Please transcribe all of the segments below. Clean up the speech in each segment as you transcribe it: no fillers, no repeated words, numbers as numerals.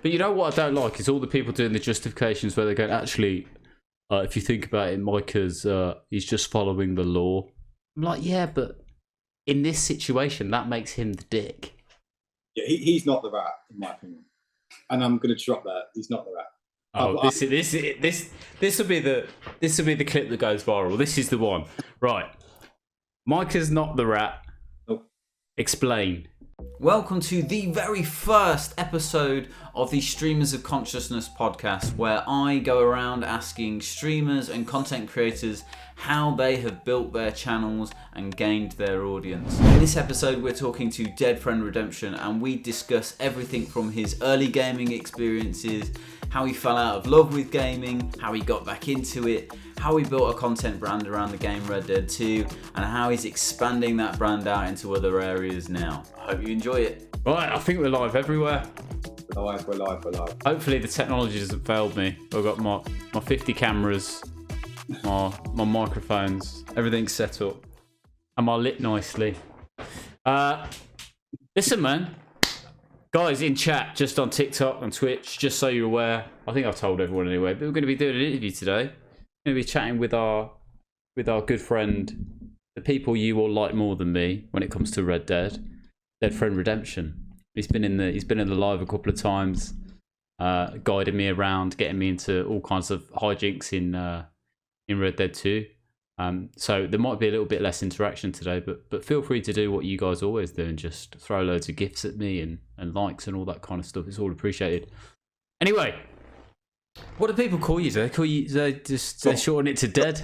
But you know what I don't like is all the people doing the justifications where they go, actually, if you think about it, Micah's he's just following the law. I'm like, yeah, but in this situation, that makes him the dick. Yeah, he's not the rat, in my opinion. And I'm going to drop that. He's not the rat. Oh, this will be the clip that goes viral. This is the one, right? Micah's not the rat. Nope. Explain. Welcome to the very first episode of the Streamers of Consciousness podcast, where I go around asking streamers and content creators how they have built their channels and gained their audience. In this episode, we're talking to Dead Friend Redemption, and we discuss everything from his early gaming experiences, how he fell out of love with gaming, how he got back into it, how he built a content brand around the game Red Dead 2, and how he's expanding that brand out into other areas now. I hope you enjoy it. Right, I think we're live everywhere. We're live. Hopefully the technology hasn't failed me. I've got my 50 cameras, my microphones, everything's set up. Am I lit nicely? Listen, man. Guys in chat, just on TikTok and Twitch, just so you're aware. I think I've told everyone anyway, but we're going to be doing an interview today. We're going to be chatting with our good friend, the people you all like more than me when it comes to Red Dead Friend Redemption. He's been in the live a couple of times, guiding me around, getting me into all kinds of hijinks in Red Dead 2. So there might be a little bit less interaction today, but feel free to do what you guys always do and just throw loads of gifts at me and likes and all that kind of stuff. It's all appreciated. Anyway, what do people call you? Do they call you? They shorten it to Dead?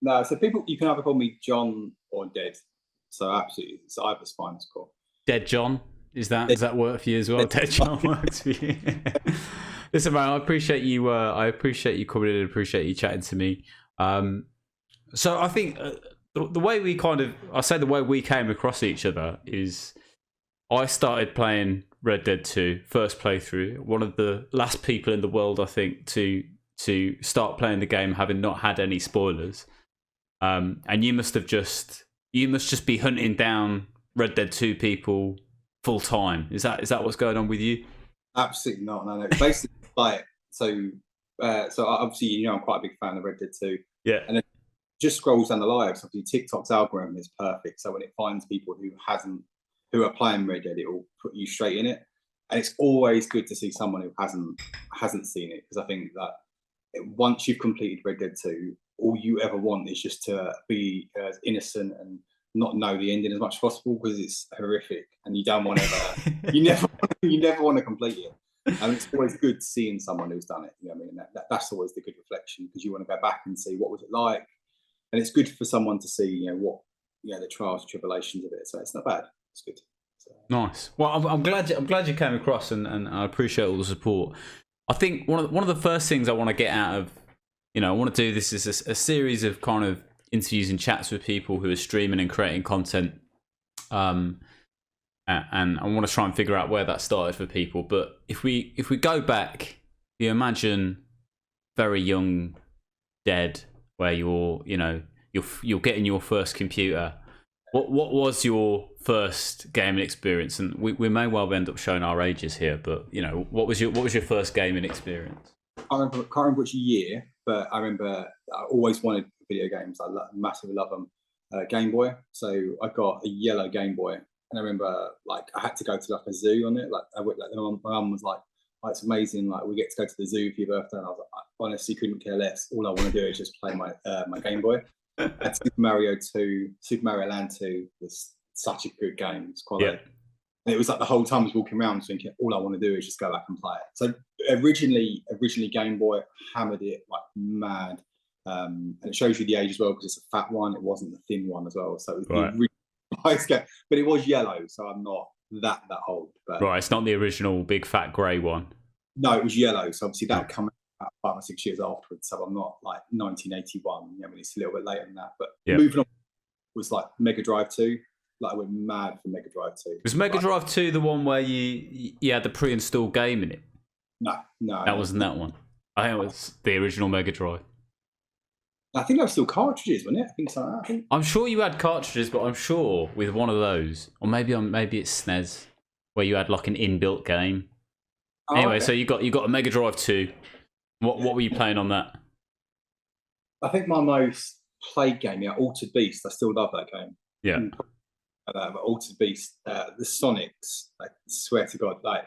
No, so people, you can either call me John or Dead. So absolutely, it's either's fine. It's cool. Dead John. Does that work for you as well? Dead John works for you. Listen, man, I appreciate you. I appreciate you coming in and appreciate you chatting to me. So I think the way we the way we came across each other is I started playing Red Dead 2, first playthrough, one of the last people in the world, I think, to start playing the game having not had any spoilers. And you must just be hunting down Red Dead 2 people full time. Is that what's going on with you? Absolutely not. No. Basically, like so obviously, I'm quite a big fan of Red Dead 2. Yeah. And it just scrolls down the lives. Obviously, TikTok's algorithm is perfect. So when it finds people who are playing Red Dead, it will put you straight in it. And it's always good to see someone who hasn't seen it, because I think that once you've completed Red Dead 2, all you ever want is just to be as innocent and not know the ending as much as possible, because it's horrific and you don't want to you never want to complete it. And it's always good seeing someone who's done it. You know what I mean? That's always the good reflection, because you want to go back and see what was it like. And it's good for someone to see, the trials and tribulations of it. So it's not bad. It's good. So. Nice. Well, I'm glad you came across, and I appreciate all the support. I think one of the first things I want to get out of, I want to do this is a series of kind of interviews and chats with people who are streaming and creating content. And I want to try and figure out where that started for people. But if we go back, you imagine very young Dead, where you're getting your first computer. What was your first gaming experience? And we may well end up showing our ages here, but what was your first gaming experience? I can't remember which year, but I remember I always wanted video games. I massively love them. Game Boy. So I got a yellow Game Boy, and I remember I had to go to a zoo on it. My mum was like, "Oh, it's amazing! We get to go to the zoo for your birthday." And I was like, I honestly couldn't care less. All I want to do is just play my Game Boy. And Super Mario Land 2 was such a good game. It's quite and it was the whole time I was walking around thinking, all I want to do is just go back and play it. So originally Game Boy, hammered it like mad. And it shows you the age as well, because it's a fat one. It wasn't the thin one as well. So it was a really nice game. But it was yellow, so I'm not that old. But right, it's not the original big fat grey one. No, it was yellow. So obviously that would come out 5 or 6 years afterwards. So I'm not 1981. It's a little bit later than that. But moving on was Mega Drive 2. I went mad for Mega Drive 2. Was Mega Drive 2 the one where you had the pre-installed game in it? No. That wasn't that one. I think it was the original Mega Drive. I think there were still cartridges, wasn't it? I think so. I'm sure you had cartridges, but I'm sure with one of those, or maybe it's SNES, where you had an inbuilt game. Anyway, okay. so you got a Mega Drive 2. What were you playing on that? I think my most played game, Altered Beast. I still love that game. Yeah. Altered Beast, the Sonics. I swear to God, like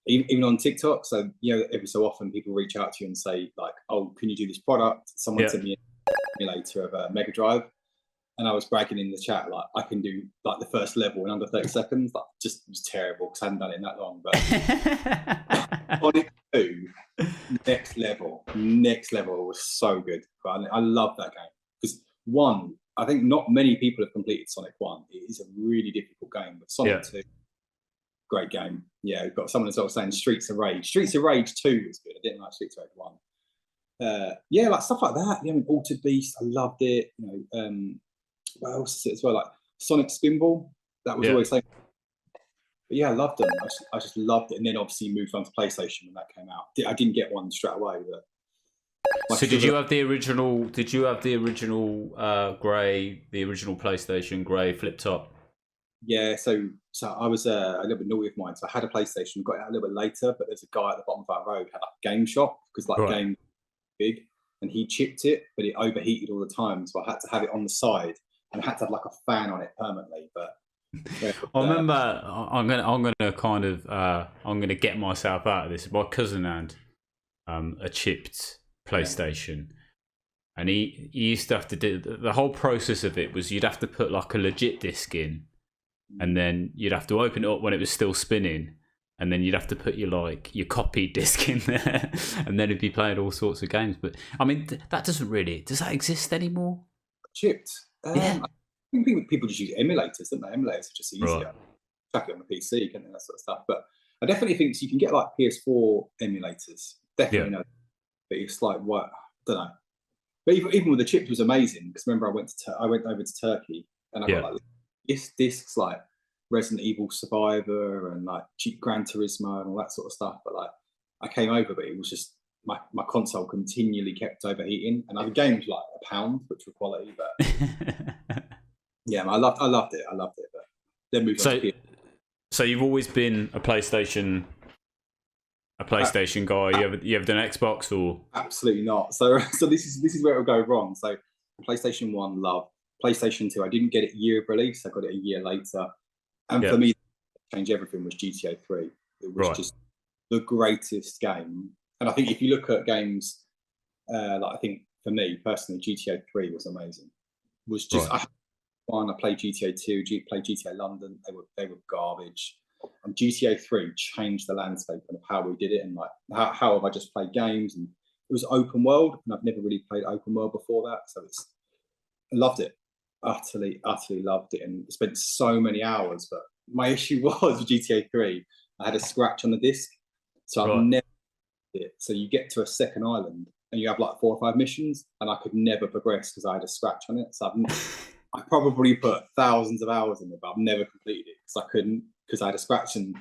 even on TikTok. So every so often people reach out to you and say like, "Oh, can you do this product?" Someone sent me an emulator of a Mega Drive, and I was bragging in the chat like I can do like the first level in under 30 seconds. Like just it was terrible because I hadn't done it in that long. But Sonic 2, next level was so good. I love that game because one, I think not many people have completed Sonic 1. It is a really difficult game, but Sonic 2, great game. Yeah, we've got someone as well saying Streets of Rage. Streets of Rage 2 was good. I didn't like Streets of Rage 1. Like stuff like that. Altered Beast, I loved it. What else is it as well? Like Sonic Spinball, that was always like. But yeah, I loved them. I just loved it. And then obviously moved on to PlayStation when that came out. I didn't get one straight away, but. So did you have the original? Did you have the original grey, the original PlayStation grey flip top? Yeah, so I was a little bit naughty of mine. So I had a PlayStation, got it out a little bit later, but there's a guy at the bottom of our road had like a game shop because game big, and he chipped it, but it overheated all the time. So I had to have it on the side, and I had to have like a fan on it permanently. But I remember I'm gonna get myself out of this. My cousin had a chipped PlayStation, and he used to have to do the whole process of it was you'd have to put like a legit disc in, and then you'd have to open it up when it was still spinning, and then you'd have to put your copied disc in there, and then it'd be playing all sorts of games. But I mean, does that exist anymore? Chipped. I think people just use emulators, don't they? Emulators are just easier. Right. Chuck it on the PC, can't they? That sort of stuff. But I definitely think you can get like PS4 emulators. Definitely know. But it's like what I don't know. But even with the chips was amazing because remember I went over to Turkey and I got like discs like Resident Evil Survivor and like cheap Gran Turismo and all that sort of stuff. But like I came over, but it was just my console continually kept overheating, and the game was like £1, which were quality. But yeah, I loved it. But then moved on to PS4. So you've always been a PlayStation guy. You ever done Xbox or? Absolutely not. So this is where it'll go wrong. So PlayStation 1, love. PlayStation 2, I didn't get it year of release. I got it a year later. And for me, change everything was GTA 3. It was just the greatest game. And I think if you look at games, I think for me personally, GTA 3 was amazing. It was just I played GTA 2, played GTA London. They were garbage. And GTA 3 changed the landscape of how we did it, and like how have I just played games, and it was open world, and I've never really played open world before that, so I loved it, utterly loved it, and spent so many hours. But my issue was with GTA 3, I had a scratch on the disc, so I've never did it. So you get to a second island, and you have like 4 or 5 missions, and I could never progress because I had a scratch on it. So I probably put thousands of hours in it, but I've never completed it because I couldn't. Because I had a scratch, and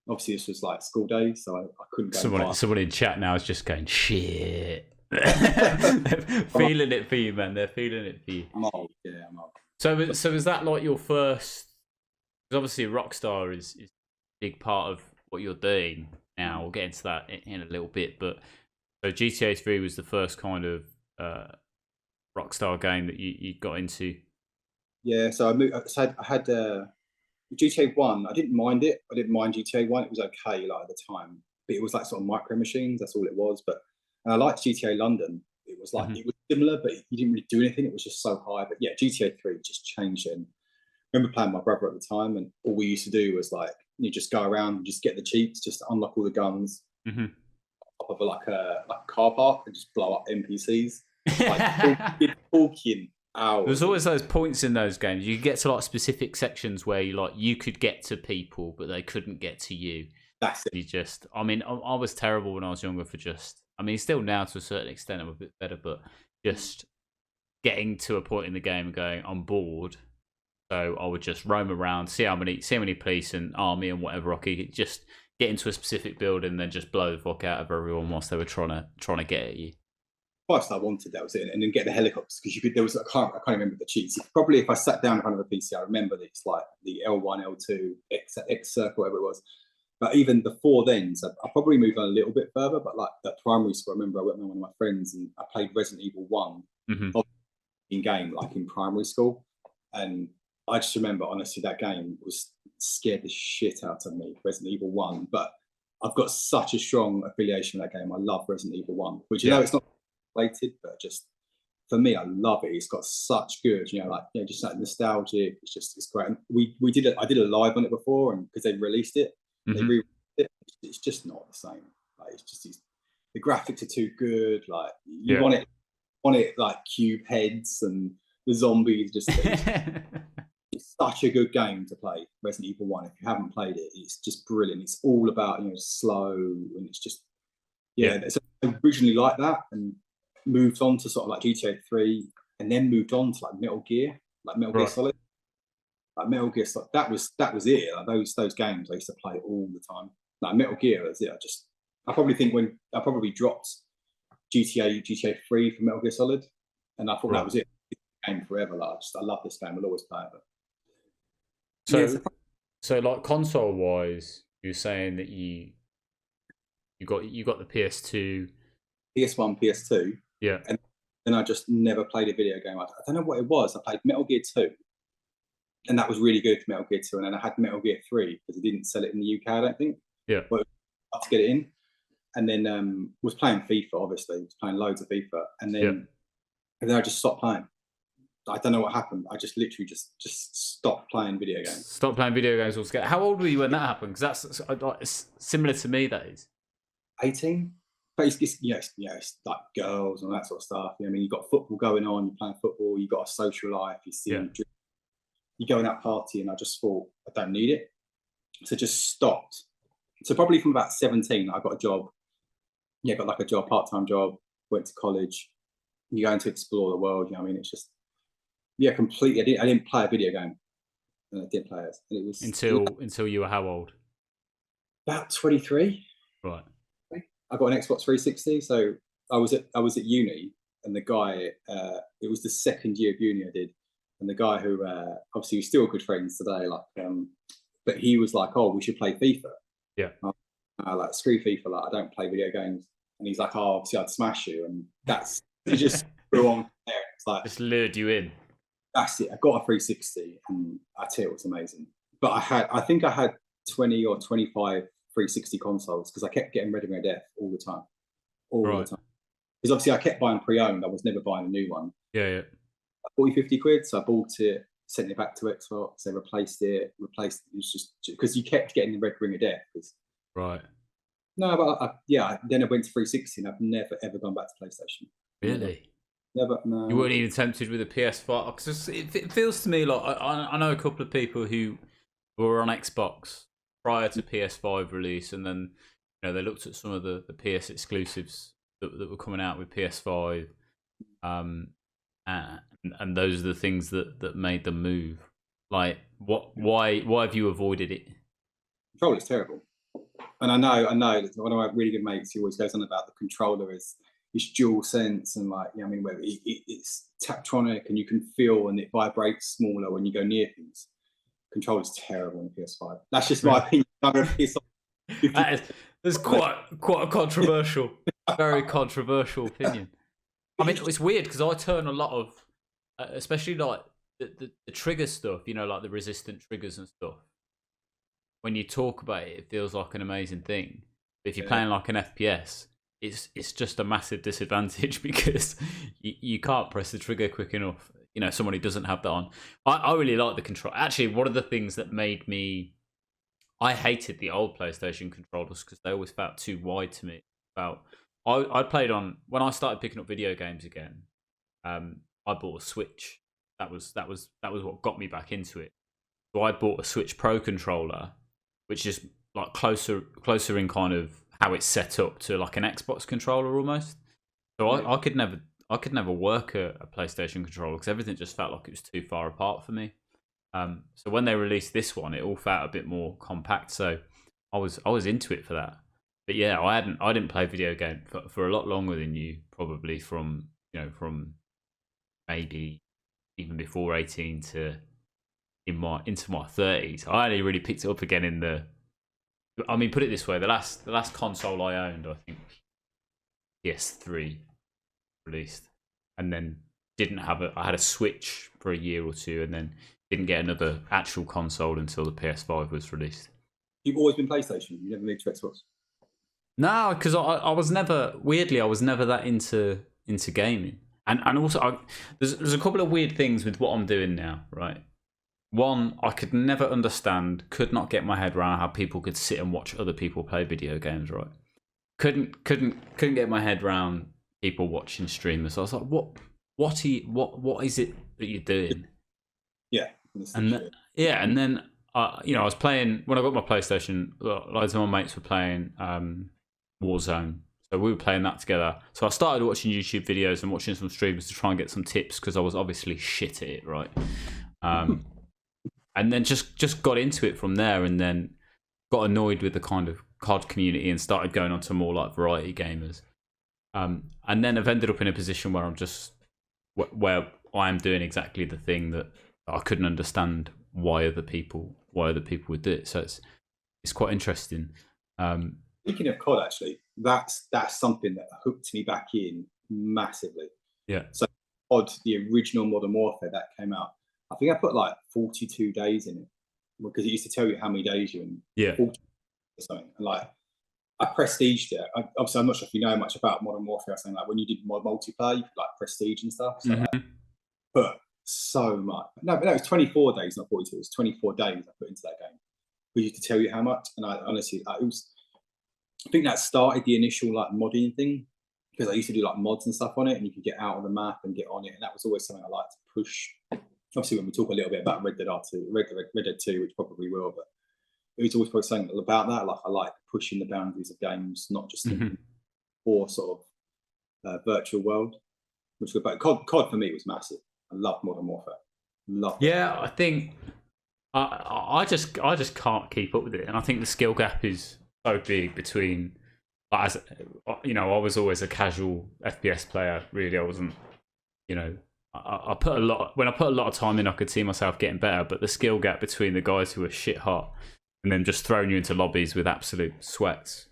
obviously this was like school days, so I couldn't go. Someone in chat now is just going shit. They're feeling it for you, man. They're feeling it for you. I'm old. Yeah, I'm old. So is that like your first? Because obviously Rockstar is a big part of what you're doing now. We'll get into that in a little bit, but so GTA 3 was the first kind of Rockstar game that you got into. Yeah, so I had. GTA 1, I didn't mind it. I didn't mind GTA 1. It was okay like at the time, but it was like sort of micro machines. That's all it was. And I liked GTA London. It was like it was similar, but you didn't really do anything. It was just so high. But yeah, GTA 3 just changed it. And I remember playing with my brother at the time, and all we used to do was like you just go around and just get the cheats, just unlock all the guns, top of like a car park, and just blow up NPCs. Like talking. There's always those points in those games. You get to like specific sections where you could get to people, but they couldn't get to you. That's it. You just, I mean, I was terrible when I was younger for just, I mean, still now to a certain extent I'm a bit better, but just getting to a point in the game and going, I'm bored. So I would just roam around, see how many police and army and whatever I could just get into a specific building and then just blow the fuck out of everyone whilst they were trying to get at you. First I wanted, that was it, and then get the helicopters because I can't remember the cheats. Probably if I sat down in front of a PC, I remember that it's like the L1, L2, X circle, whatever it was. But even before then, so I probably moved on a little bit further. But like at primary school, I remember I went with one of my friends and I played Resident Evil 1 in game, like in primary school. And I just remember, honestly, that game was scared the shit out of me, Resident Evil 1. But I've got such a strong affiliation with that game. I love Resident Evil 1, which, you know, it's not related, but just for me, I love it. It's got such good, you know, like, you know, just like nostalgic. It's great. And I did a live on it before, and because they released it, they re-released it. It's just not the same. Like, it's just the graphics are too good. Like, you want it like cube heads and the zombies. Just it's such a good game to play, Resident Evil 1. If you haven't played it, it's just brilliant. It's all about, you know, slow, and it's just it's originally like that, and moved on to sort of like GTA 3, and then moved on to like Metal Gear Solid. Like Metal Gear Solid, that was it. Like those games I used to play all the time. Like Metal Gear, that's it. I probably think when I probably dropped GTA 3 for Metal Gear Solid, and I thought that was it. Game forever. Like I love this game. I'll always play it. So like console wise, you're saying that you got the PS2, PS1, PS2. Yeah. And then I just never played a video game. I don't know what it was. I played Metal Gear 2. And that was really good for Metal Gear 2. And then I had Metal Gear 3 because they didn't sell it in the UK, I don't think. Yeah. But I had to get it in. And then was playing FIFA, obviously. Was playing loads of FIFA. And then I just stopped playing. I don't know what happened. I just literally just stopped playing video games. Stopped playing video games altogether. How old were you when that happened? Because that's similar to me, that is. 18. But it's like girls and that sort of stuff. You know, I mean, you've got football going on, you're playing football, you've got a social life, you're going out partying. I just thought, I don't need it. So just stopped. So probably from about 17, I got a job. Yeah, got like a job, part-time job, went to college. You're going to explore the world, you know what I mean? It's just, completely. I didn't play a video game. And I didn't play it. And it was until you were how old? About 23. Right. I got an Xbox 360, so I was at uni, and the guy, it was the second year of uni I did, and the guy who obviously we're still good friends today, like, but he was like, "Oh, we should play FIFA." Yeah. I like, screw FIFA, like I don't play video games, and he's like, "Oh, obviously I'd smash you," and it just grew on there. It's like just lured you in. That's it. I got a 360, and I tell you, it was amazing. But I think I had 20 or 25 360 consoles because I kept getting Red Ring of Death all the time. The time. Because obviously I kept buying pre-owned. I was never buying a new one. Yeah. 40, 50 quid. So I bought it, sent it back to Xbox. They replaced it. It was just because you kept getting the Red Ring of Death. Right. No, but then I went to 360 and I've never ever gone back to PlayStation. Really? Never. No. You weren't even tempted with a PS5? Because it feels to me like I know a couple of people who were on Xbox prior to PS5 release, and then they looked at some of the PS exclusives that were coming out with PS5, and those are the things that made them move. Like, why have you avoided it? Controller is terrible, and I know that one of my really good mates, he always goes on about the controller is dual sense, and like, you know, I mean, where it's Taptronic and you can feel and it vibrates smaller when you go near things. Control is terrible in PS5. That's just my opinion. That's quite a controversial, very controversial opinion. I mean, it's weird because I turn a lot of, especially like the trigger stuff, like the resistant triggers and stuff. When you talk about it, it feels like an amazing thing. But if you're playing like an FPS, it's just a massive disadvantage because you can't press the trigger quick enough. Someone who doesn't have that on. I really like the control. Actually, one of the things that made me... I hated the old PlayStation controllers because they always felt too wide to me. I played on... When I started picking up video games again, I bought a Switch. That was what got me back into it. So I bought a Switch Pro controller, which is like closer in kind of how it's set up to like an Xbox controller almost. So I could never work a PlayStation controller because everything just felt like it was too far apart for me. So when they released this one, it all felt a bit more compact. So I was into it for that. But yeah, I didn't play video game for a lot longer than you, probably from maybe even before 18 to into my 30s. I only really picked it up again in the I mean, put it this way: the last console I owned, I think PS3 released, and then didn't have I had a Switch for a year or two, and then didn't get another actual console until the PS5 was released. You've always been PlayStation. You never moved to Xbox. No, because I was never, weirdly, I was never that into gaming, and also there's a couple of weird things with what I'm doing now, right? One, I could never understand, could not get my head around how people could sit and watch other people play video games, right? Couldn't get my head around people watching streamers. So I was like, what is it that you're doing? Yeah, and then I was playing when I got my PlayStation. Loads of my mates were playing Warzone, so we were playing that together. So I started watching YouTube videos and watching some streamers to try and get some tips because I was obviously shit at it, right? And then just got into it from there, and then got annoyed with the kind of COD community and started going on to more like variety gamers. And then I've ended up in a position where I'm just where I am doing exactly the thing that I couldn't understand why other people would do it. So it's quite interesting. Speaking of COD, actually, that's something that hooked me back in massively. Yeah. So COD, the original Modern Warfare that came out, I think I put like 42 days in it because it used to tell you how many days you're in. Yeah. 40 or something. And like, I prestiged it. Obviously, I'm not sure if you know much about Modern Warfare. Saying like when you did multiplayer, you could like prestige and stuff. So like, put so much. No, it was 24 days, not 42. It was 24 days I put into that game. We used to tell you how much, and I honestly, it was. I think that started the initial like modding thing because I used to do like mods and stuff on it, and you could get out of the map and get on it, and that was always something I liked to push. Obviously, when we talk a little bit about Red Dead 2, which probably will, but it was always probably something about that. Like I like pushing the boundaries of games, not just for sort of virtual world. Which was about COD for me was massive. I love Modern Warfare. I think I just can't keep up with it, and I think the skill gap is so big between. As you know, I was always a casual FPS player. Really, I wasn't. You know, I put a lot. When I put a lot of time in, I could see myself getting better. But the skill gap between the guys who were shit hot and then just throwing you into lobbies with absolute sweats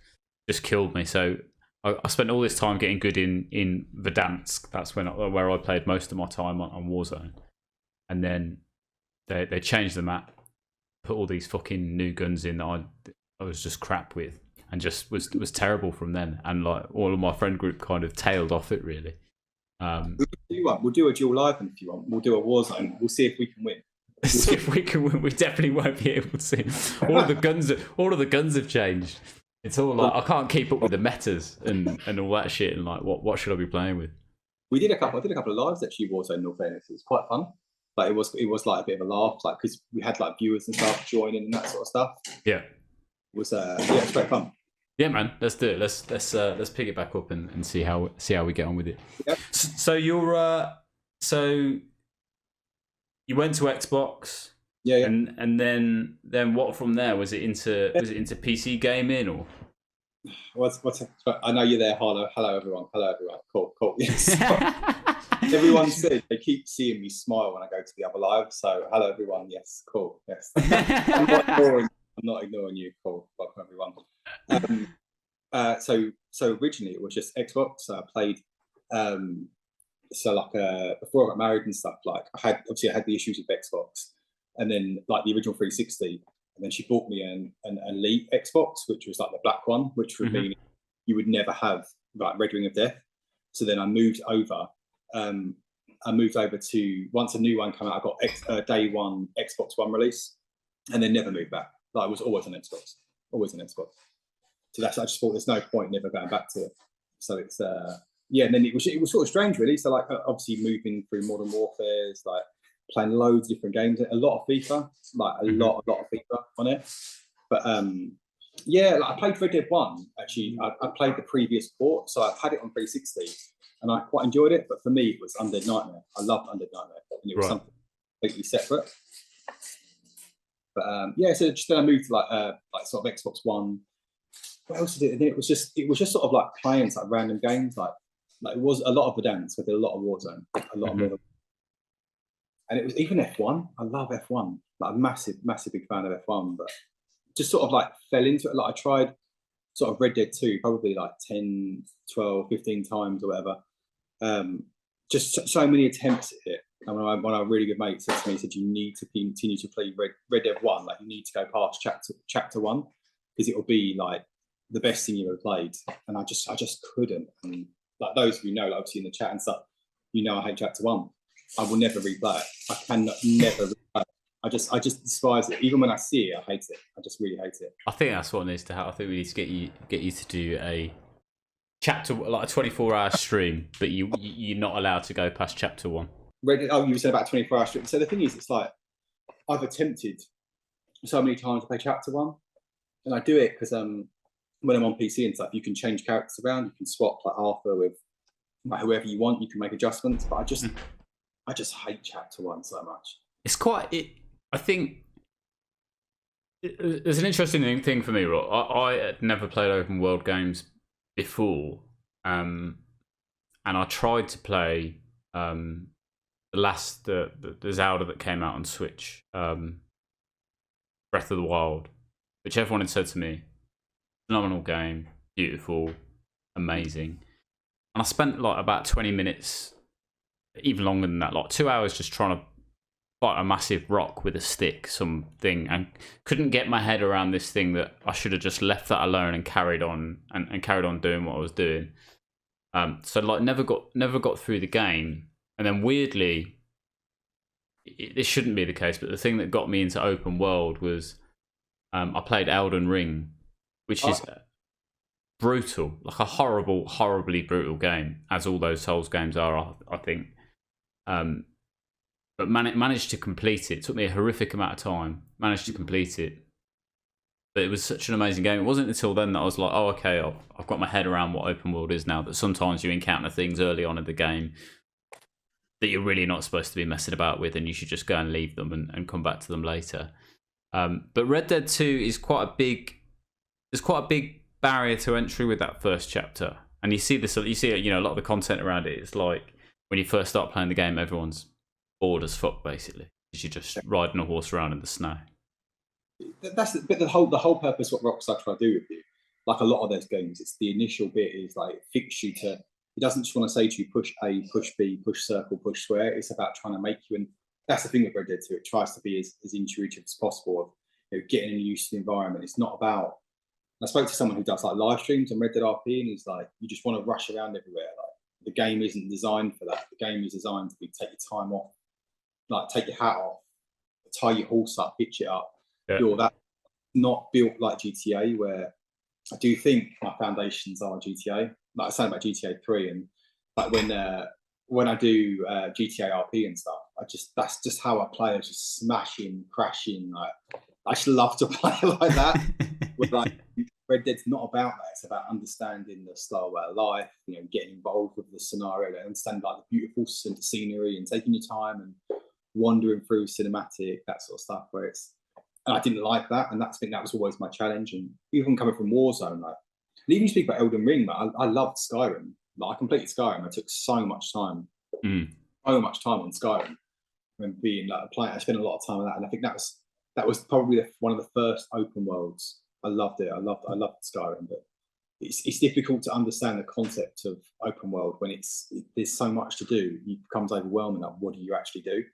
just killed me. So I spent all this time getting good in Verdansk. That's where I played most of my time on Warzone. And then they changed the map, put all these fucking new guns in that I was just crap with, and just was terrible from then. And like all of my friend group kind of tailed off it really. We'll do a dual live if you want. We'll do a Warzone. We'll see if we can win. See if we can win. We definitely won't be able to. All of the guns have changed. It's all like I can't keep up with the metas and all that shit. And like, what should I be playing with? I did a couple of lives actually. Warzone, in all fairness, it was quite fun. Like it was like a bit of a laugh, like because we had like viewers and stuff joining and that sort of stuff. Yeah, it was it's great fun. Yeah, man, let's do it. Let's pick it back up and see how we get on with it. Yep. So you went to Xbox. Yeah. And then what from there? Was it into PC gaming or? What's I know you're there. Hello everyone. Cool. Yes. Everyone said they keep seeing me smile when I go to the other live. So hello everyone. Yes, cool. Yes. I'm not ignoring you. Cool. Welcome everyone. So originally it was just Xbox. So I played. Before I got married and stuff, like I had the issues with Xbox, and then like the original 360, and then she bought me an Elite Xbox, which was like the black one, which would mean you would never have like Red Ring of Death. So then I moved over. To once a new one came out, I got day one Xbox One release, and then never moved back. Like I was always an Xbox. So I just thought there's no point never going back to it. So it's and then it was sort of strange really. So like obviously moving through Modern Warfare's, like playing loads of different games, a lot of FIFA, like a lot of FIFA on it. But like I played Red Dead 1 actually. I played the previous port, so I've had it on 360 and I quite enjoyed it. But for me it was Undead Nightmare. I loved Undead Nightmare, and it was something completely separate. But so just then I moved to like sort of Xbox One. What else did it? And then it was just sort of like playing like random games, like it was a lot of Verdansk. I did a lot of Warzone, a lot of and it was even F1. I love F1. Like a massive big fan of F1. But just sort of like fell into it. Like I tried sort of Red Dead 2 probably like 10, 12, 15 times or whatever. Just so many attempts at it. And one of my really good mates said to me, he said, you need to continue to play Red Dead 1. Like you need to go past chapter 1 because it will be like the best thing you ever played. And I just couldn't. And like those of you know, like obviously in the chat and stuff, you know I hate chapter 1. I will never replay it. I cannot never replay it. I just despise it. Even when I see it, I hate it. I just really hate it. I think that's what needs to happen. I think we need to get you to do a chapter, like a 24-hour stream, but you're not allowed to go past chapter 1. You were saying about 24-hour stream. So the thing is, it's like I've attempted so many times to play chapter 1, and I do it because when I'm on PC and stuff, you can change characters around. You can swap like Arthur with like whoever you want. You can make adjustments, but I just hate chapter 1 so much. It's quite. I think there's an interesting thing for me, Rob. I had never played open world games before, and I tried to play the Zelda that came out on Switch, Breath of the Wild, which everyone had said to me, phenomenal game, beautiful, amazing. And I spent like about 20 minutes, even longer than that, like 2 hours just trying to fight a massive rock with a stick, something, and couldn't get my head around this thing that I should have just left that alone and carried on and carried on doing what I was doing. So like never got through the game. And then weirdly, this shouldn't be the case, but the thing that got me into open world was I played Elden Ring, which is brutal, like a horribly brutal game, as all those Souls games are, I think. But managed to complete it. It took me a horrific amount of time. Managed to complete it. But it was such an amazing game. It wasn't until then that I was like, oh, okay, I've got my head around what open world is now, that sometimes you encounter things early on in the game that you're really not supposed to be messing about with, and you should just go and leave them and come back to them later. But Red Dead 2 is quite a big barrier to entry with that first chapter. And you see this, a lot of the content around it. It's like when you first start playing the game, everyone's bored as fuck, basically, because you're just riding a horse around in the snow. But the whole purpose what Rockstar try to do with you, like a lot of those games, it's the initial bit is like fix you to. It doesn't just want to say to you push A, push B, push circle, push square. It's about trying to make you, and that's the thing with Red Dead 2. It tries to be as intuitive as possible of getting used to the environment. It's not about. I spoke to someone who does like live streams on Red Dead RP, and he's like, you just want to rush around everywhere. Like the game isn't designed for that. The game is designed to be take your time off, like take your hat off, tie your horse up, hitch it up. Yeah. That not built like GTA, where I do think my foundations are GTA. Like I was saying about GTA 3, and like when I do GTA RP and stuff, that's just how I play. I just smashing, crashing. Like I just love to play like that. With like Red Dead's not about that. It's about understanding the style of life. Getting involved with the scenario, and understand like the beautiful scenery and taking your time and wandering through cinematic, that sort of stuff. And I didn't like that, and I think that was always my challenge. And even coming from Warzone, like, and even speak about Elden Ring, but I loved Skyrim. Like I completed Skyrim. I took so much time on Skyrim. When being like a player, I spent a lot of time on that, and I think that was probably one of the first open worlds. I loved it. I loved Skyrim, but it's difficult to understand the concept of open world when there's so much to do. It becomes overwhelming. Like, what do you actually do?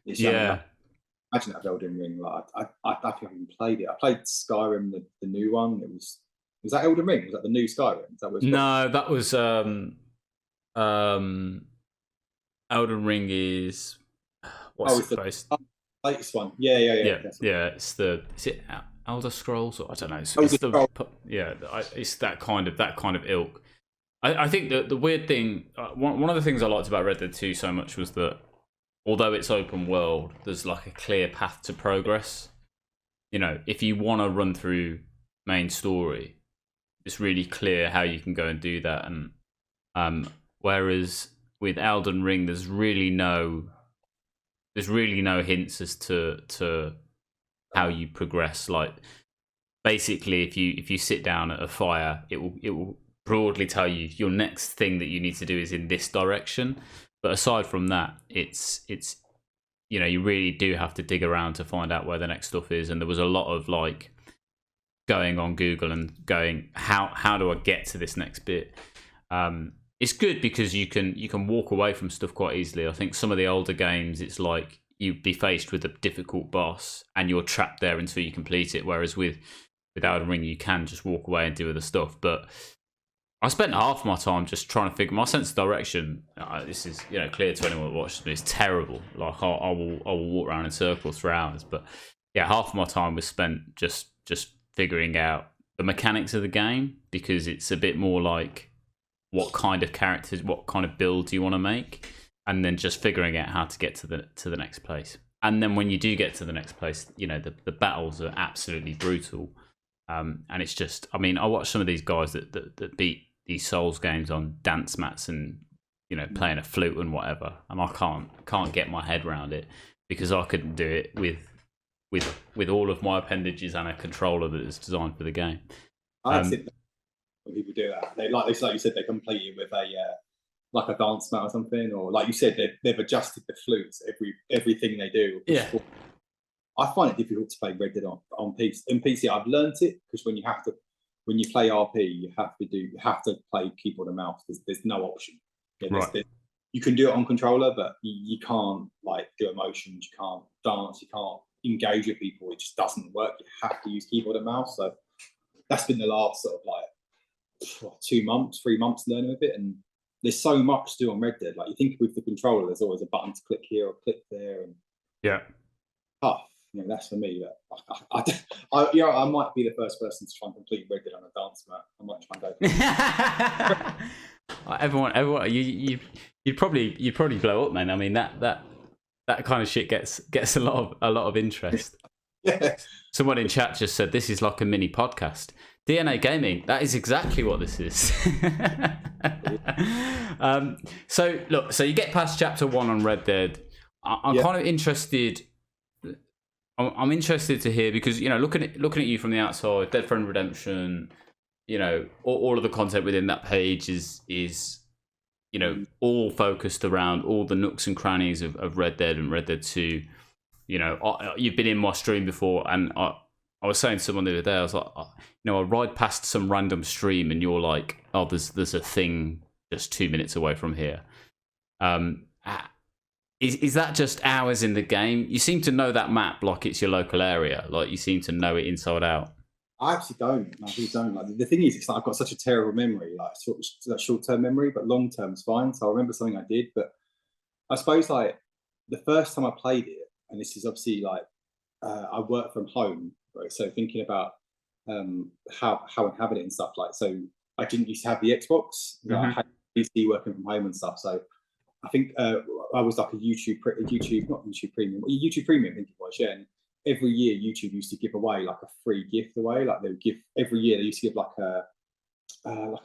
Imagine that Elden Ring. Like I think I even played it. I played Skyrim, the new one. Was that Elden Ring? Was that the new Skyrim? That was Elden Ring is what's it based? Latest one. Yeah. Is it Elder Scrolls, or I don't know. It's that kind of ilk. I think that the weird thing, one of the things I liked about Red Dead 2 so much was that although it's open world, there's like a clear path to progress. If you want to run through main story, it's really clear how you can go and do that. And whereas with Elden Ring, there's really no hints as to how you progress. Like basically, if you sit down at a fire, it will broadly tell you your next thing that you need to do is in this direction. But aside from that, it's you really do have to dig around to find out where the next stuff is. And there was a lot of like going on Google and going, how do I get to this next bit? It's good because you can walk away from stuff quite easily. I think some of the older games, it's like you'd be faced with a difficult boss and you're trapped there until you complete it. Whereas with Elden Ring, you can just walk away and do other stuff. But I spent half my time just trying to figure my sense of direction. This is clear to anyone that watches me. It's terrible. Like I will walk around in circles for hours. But yeah, half of my time was spent just figuring out the mechanics of the game, because it's a bit more like what kind of characters, what kind of build do you want to make, and then just figuring out how to get to the next place. And then when you do get to the next place, the battles are absolutely brutal. And it's just, I mean, I watch some of these guys that beat these Souls games on dance mats and playing a flute and whatever, and I can't get my head around it, because I couldn't do it with all of my appendages and a controller that is designed for the game. I think when people do that, they like you said, they complete it with a like a dance mat or something, or like you said, they've adjusted the flutes everything they do. Yeah. I find it difficult to play Red Dead on PC. In PC, I've learned it because when you play RP, you have to play keyboard and mouse. There's no option. Right. You can do it on controller, but you can't like do emotions. You can't dance. You can't engage with people. It just doesn't work. You have to use keyboard and mouse. So that's been the last sort of like 2 months, 3 months learning with it. And there's so much to do on Red Dead. Like you think with the controller, there's always a button to click here or click there, and yeah, tough. That's for me. I might be the first person to try and complete Red Dead on a dance mat. I might try and go. Everyone, you'd probably blow up, man. I mean that kind of shit gets a lot of interest. Yeah. Someone in chat just said this is like a mini podcast. DNA Gaming, that is exactly what this is. So you get past chapter 1 on Red Dead. I'm kind of interested. I'm interested to hear, because looking at you from the outside, Dead Friend Redemption, all of the content within that page is all focused around all the nooks and crannies of Red Dead and Red Dead 2. You've been in my stream before, and I was saying to someone the other day, I was like, I ride past some random stream and you're like, oh, there's a thing just 2 minutes away from here. Is that just hours in the game? You seem to know that map like it's your local area. Like you seem to know it inside out. I actually don't. I really don't. Like the thing is, it's like I've got such a terrible memory, like short-term memory, but long-term is fine. So I remember something I did, but I suppose like the first time I played it, and this is obviously like I work from home, right? So thinking about how inhabited and stuff, like, so I didn't used to have the Xbox. I had PC working from home and stuff. So I think I was like not YouTube Premium, YouTube Premium, I think it was, yeah. And every year YouTube used to give away like a free gift away. Like they would give every year, they used to give like a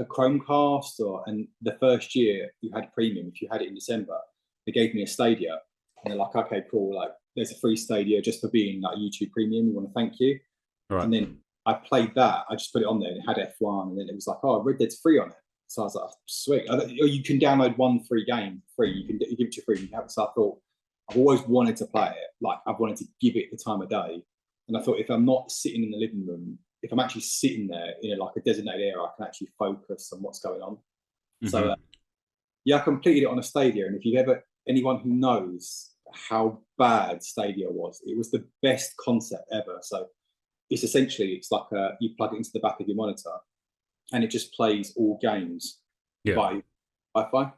Chromecast, and the first year you had Premium, if you had it in December, they gave me a Stadia, and they're like, okay, cool, like there's a free Stadia just for being like YouTube Premium. We want to thank you. Right. And then I played that. I just put it on there, and it had F1, and then it was like, oh, Red Dead's free on it. So I was like, sweet. You can download one free game free. You give it to you free. You have it. So I thought, I've always wanted to play it. Like I've wanted to give it the time of day. And I thought, if I'm not sitting in the living room, if I'm actually sitting there in like a designated area, I can actually focus on what's going on. So I completed it on a Stadia. And if anyone who knows how bad Stadia was, it was the best concept ever. So it's like you plug it into the back of your monitor, and it just plays all games by Wi-Fi.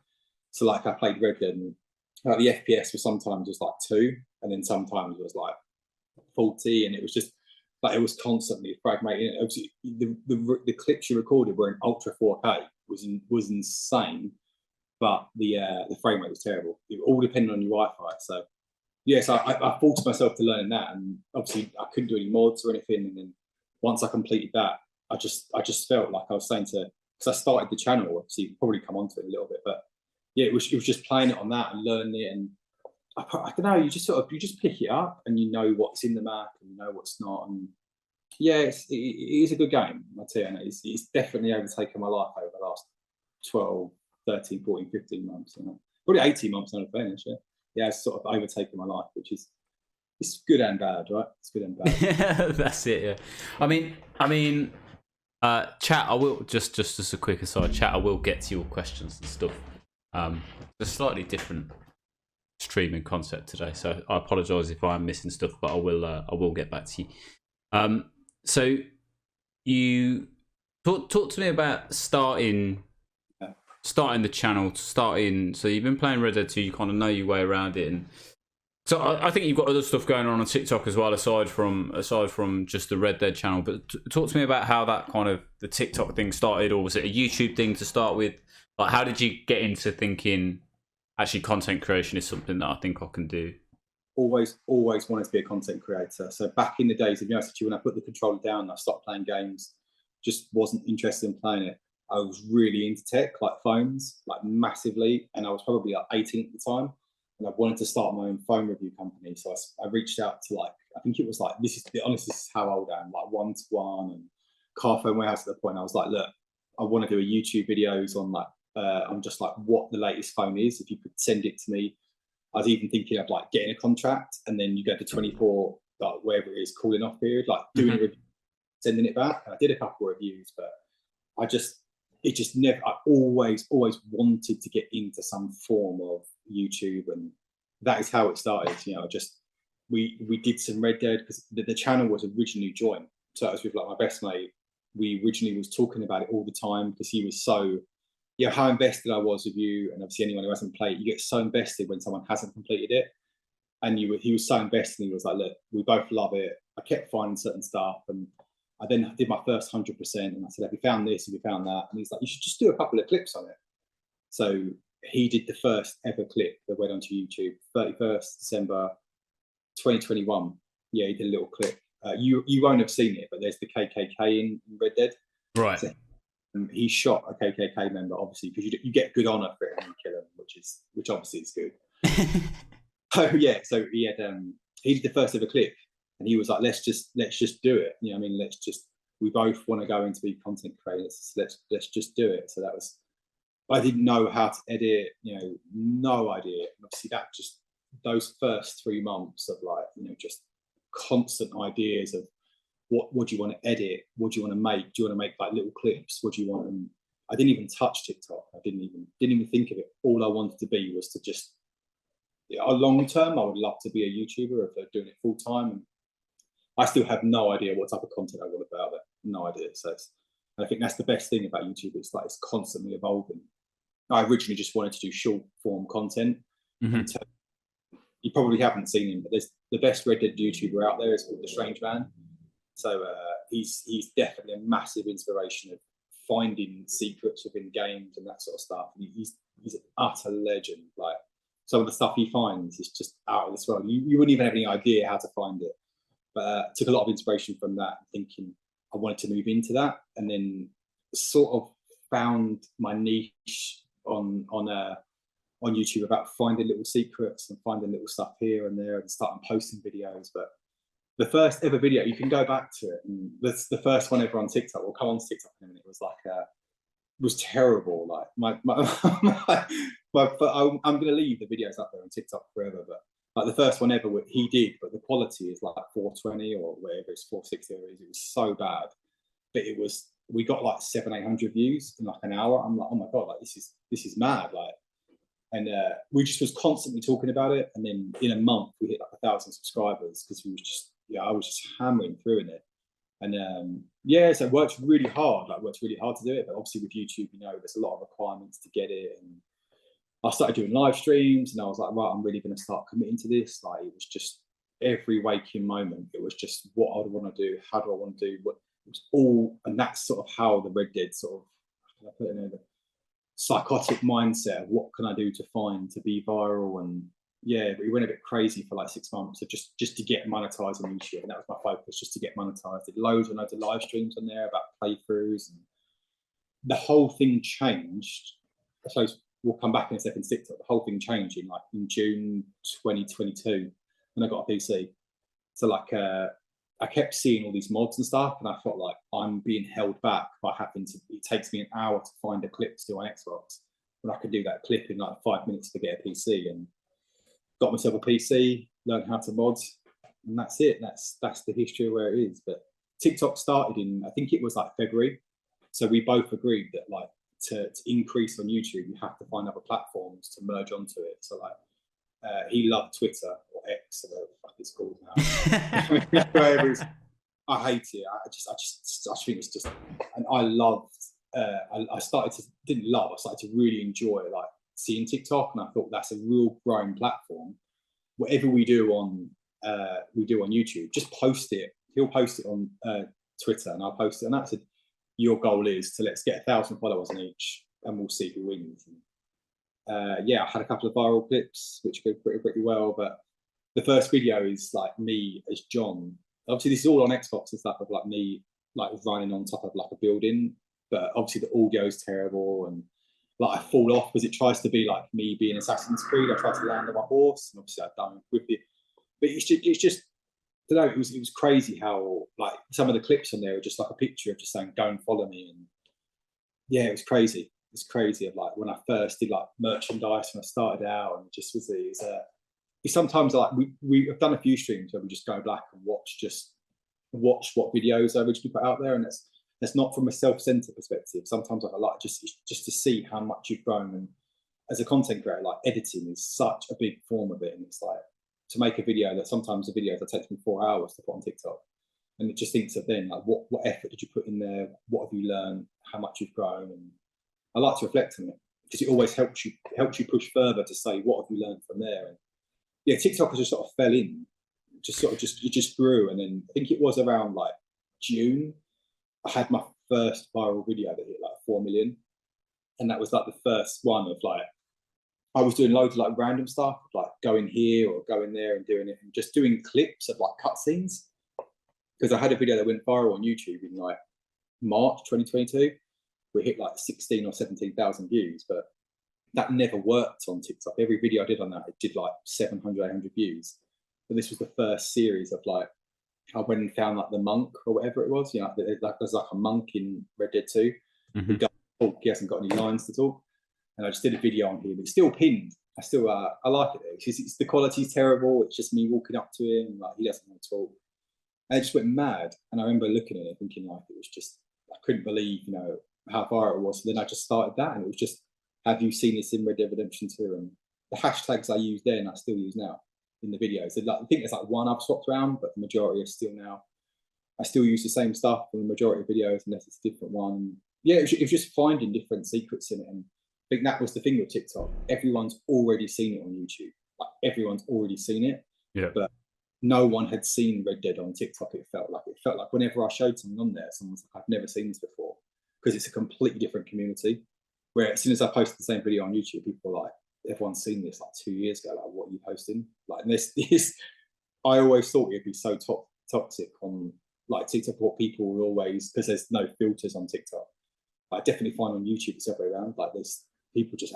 So like I played Red Dead, and like the FPS was sometimes just like 2, and then sometimes it was like 40, and it was just like it was constantly fragmenting. Obviously, the clips you recorded were in ultra 4K, was insane, but the frame rate was terrible. It all depended on your Wi-Fi. So so I forced myself to learn that, and obviously I couldn't do any mods or anything. And then once I completed that, I just felt like I was saying because I started the channel, obviously we'll probably come onto it a little bit, but yeah, it was just playing it on that and learning it. And I don't know, you just pick it up and you know what's in the map and you know what's not. And yeah, it is a good game. I'll tell you, it's definitely overtaken my life over the last 12, 13, 14, 15 months. Probably 18 months on a finish. Yeah, it's sort of overtaken my life, which is it's good and bad, right? It's good and bad. That's it. Yeah. I mean, chat. I will just as a quick aside, chat. I will get to your questions and stuff. A slightly different streaming concept today, so I apologise if I'm missing stuff, but I will get back to you. So you talk to me about starting the channel, so you've been playing Red Dead 2, you kind of know your way around it, and so I think you've got other stuff going on TikTok as well, aside from just the Red Dead channel. But talk to me about how that kind of the TikTok thing started, or was it a YouTube thing to start with? Like, how did you get into thinking actually content creation is something that I think I can do? Always wanted to be a content creator. So back in the days of university, when I put the controller down and I stopped playing games, just wasn't interested in playing it. I was really into tech, like phones, like massively. And I was probably like 18 at the time. And I wanted to start my own phone review company. So I reached out to I think it was this is how old I am, like One-to-One and Car Phone Warehouse at the point. I was like, look, I want to do a YouTube videos on on just what the latest phone is. If you could send it to me. I was even thinking of getting a contract, and then you go to 24, wherever it is, cooling off period, doing a review, sending it back. And I did a couple of reviews, but I always wanted to get into some form of YouTube, and that is how it started. We did some Red Dead because the channel was originally joined. So it was with my best mate. We originally was talking about it all the time because he was so, how invested I was with you, and obviously anyone who hasn't played, you get so invested when someone hasn't completed it, and he was so invested. And he was like, look, we both love it. I kept finding certain stuff, and I then did my first 100%, and I said, have you found this? Have you found that? And he's like, you should just do a couple of clips on it. So he did the first ever clip that went onto YouTube, 31st December 2021. Yeah, he did a little clip. You won't have seen it, but there's the KKK in Red Dead. Right. So, he shot a KKK member, obviously, because you get good honour for it when you kill him, which obviously is good. So he did the first ever clip, and he was like, let's just do it. We both want to go into be content creators. Let's just do it. So I didn't know how to edit, no idea. And obviously those first 3 months of just constant ideas of what do you want to edit? What do you want to make? Do you want to make little clips? What do you want? And I didn't even touch TikTok. I didn't even think of it. All I wanted to be was to just, long term, I would love to be a YouTuber if they're doing it full time. And I still have no idea what type of content I want about it. No idea. So I think that's the best thing about YouTube. It's it's constantly evolving. I originally just wanted to do short form content. Mm-hmm. You probably haven't seen him, but there's the best Red Dead YouTuber out there is called The Strange Man. So he's definitely a massive inspiration of finding secrets within games and that sort of stuff. He's an utter legend. Some of the stuff he finds is just out of this world. You wouldn't even have any idea how to find it. But took a lot of inspiration from that, thinking I wanted to move into that, and then sort of found my niche on YouTube about finding little secrets and finding little stuff here and there and starting posting videos. But the first ever video, you can go back to it, and that's the first one ever on TikTok. We'll come on to TikTok in a minute. It was was terrible. I'm going to leave the videos up there on TikTok forever, but the first one ever he did, but the quality is 420 or whatever, it's 460 or it was so bad. But we got 700-800 views in an hour. I'm like, oh my god, this is mad. And we just was constantly talking about it, and then in a month we hit 1,000 subscribers because I was just hammering through in it. And so it worked really hard. Worked really hard to do it, but obviously with YouTube, there's a lot of requirements to get it. And I started doing live streams, and I was like, right, I'm really going to start committing to this. It was just every waking moment. It was just what I would want to do. How do I want to do? What it was all, and that's sort of how the Red Dead sort of, how can I put it in, the psychotic mindset of what can I do to be viral. And we went a bit crazy for 6 months of just to get monetized on YouTube, and that was my focus, just to get monetized. Did loads and loads of live streams on there about playthroughs, and the whole thing changed. I suppose we'll come back in a second. TikTok, the whole thing changed in June 2022 when I got a PC. So I kept seeing all these mods and stuff, and I felt like I'm being held back by having to. It takes me an hour to find a clip to do on Xbox, when I could do that clip in 5 minutes to get a PC. And got myself a PC, learned how to mod, and that's it. That's the history of where it is. But TikTok started in, I think it was like February. So we both agreed that like to increase on YouTube, you have to find other platforms to merge onto it. So like he loved Twitter or X or whatever the fuck it's called now. I hate it. I think it's just, and I loved. I started to really enjoy like seeing TikTok, and I thought that's a real growing platform. Whatever we do on YouTube, just post it. He'll post it on Twitter, and I'll post it. And that's your goal is to let's get 1,000 followers on each, and we'll see who wins. And, I had a couple of viral clips which go pretty well, but the first video is like me as John. Obviously, this is all on Xbox and stuff of like me like running on top of like a building, but obviously the audio is terrible, and like I fall off because it tries to be like me being Assassin's Creed. I try to land on my horse, and obviously I don't with it. But it's just I don't know. It was crazy how like some of the clips on there are just like a picture of just saying "Go and follow me," and yeah, it was crazy. It's crazy of like when I first did like merchandise when I started out, and it just was it's sometimes like we have done a few streams where we just go back and watch what videos I originally put out there, and that's not from a self-centered perspective. Sometimes I like just to see how much you've grown, and as a content creator, like editing is such a big form of it, and it's like to make a video that sometimes the videos that takes me 4 hours to put on TikTok, and it just thinks of then like what effort did you put in there, what have you learned, how much you've grown, and I like to reflect on it because it always helps you push further to say what have you learned from there. And yeah, TikTok just sort of fell in, it just grew, and then I think it was around like June, I had my first viral video that hit like 4 million, and that was like the first one of like I was doing loads of like random stuff, like going here or going there and doing it, and just doing clips of like cutscenes, because I had a video that went viral on YouTube in like March 2022. We hit like 16 or 17,000 views, but that never worked on TikTok. Every video I did on that, it did like 700, 800 views. But this was the first series of like, I went and found like the monk or whatever it was. You know, there's like a monk in Red Dead 2. Mm-hmm. He hasn't got any lines to talk. And I just did a video on him. It's still pinned. I like it because the quality's terrible. It's just me walking up to him, like he doesn't want to talk. And I just went mad. And I remember looking at it thinking like it was just, I couldn't believe, you know, how far it was. So then I just started that, and it was just, have you seen this in Red Dead Redemption 2? And the hashtags I used then, I still use now in the videos. So like, I think there's like one I've swapped around, but the majority are still now. I still use the same stuff in the majority of videos unless it's a different one. Yeah, it was just finding different secrets in it. And I think that was the thing with TikTok. Everyone's already seen it on YouTube. Like everyone's already seen it. Yeah. But no one had seen Red Dead on TikTok. It felt like whenever I showed something on there, someone's like, I've never seen this before, because it's a completely different community. Where as soon as I posted the same video on YouTube, people were like, everyone's seen this like 2 years ago. Like, what are you posting? Like, and this, I always thought it'd be so toxic on like TikTok, what people will always, because there's no filters on TikTok. I definitely find on YouTube it's the other way around. Like, there's people just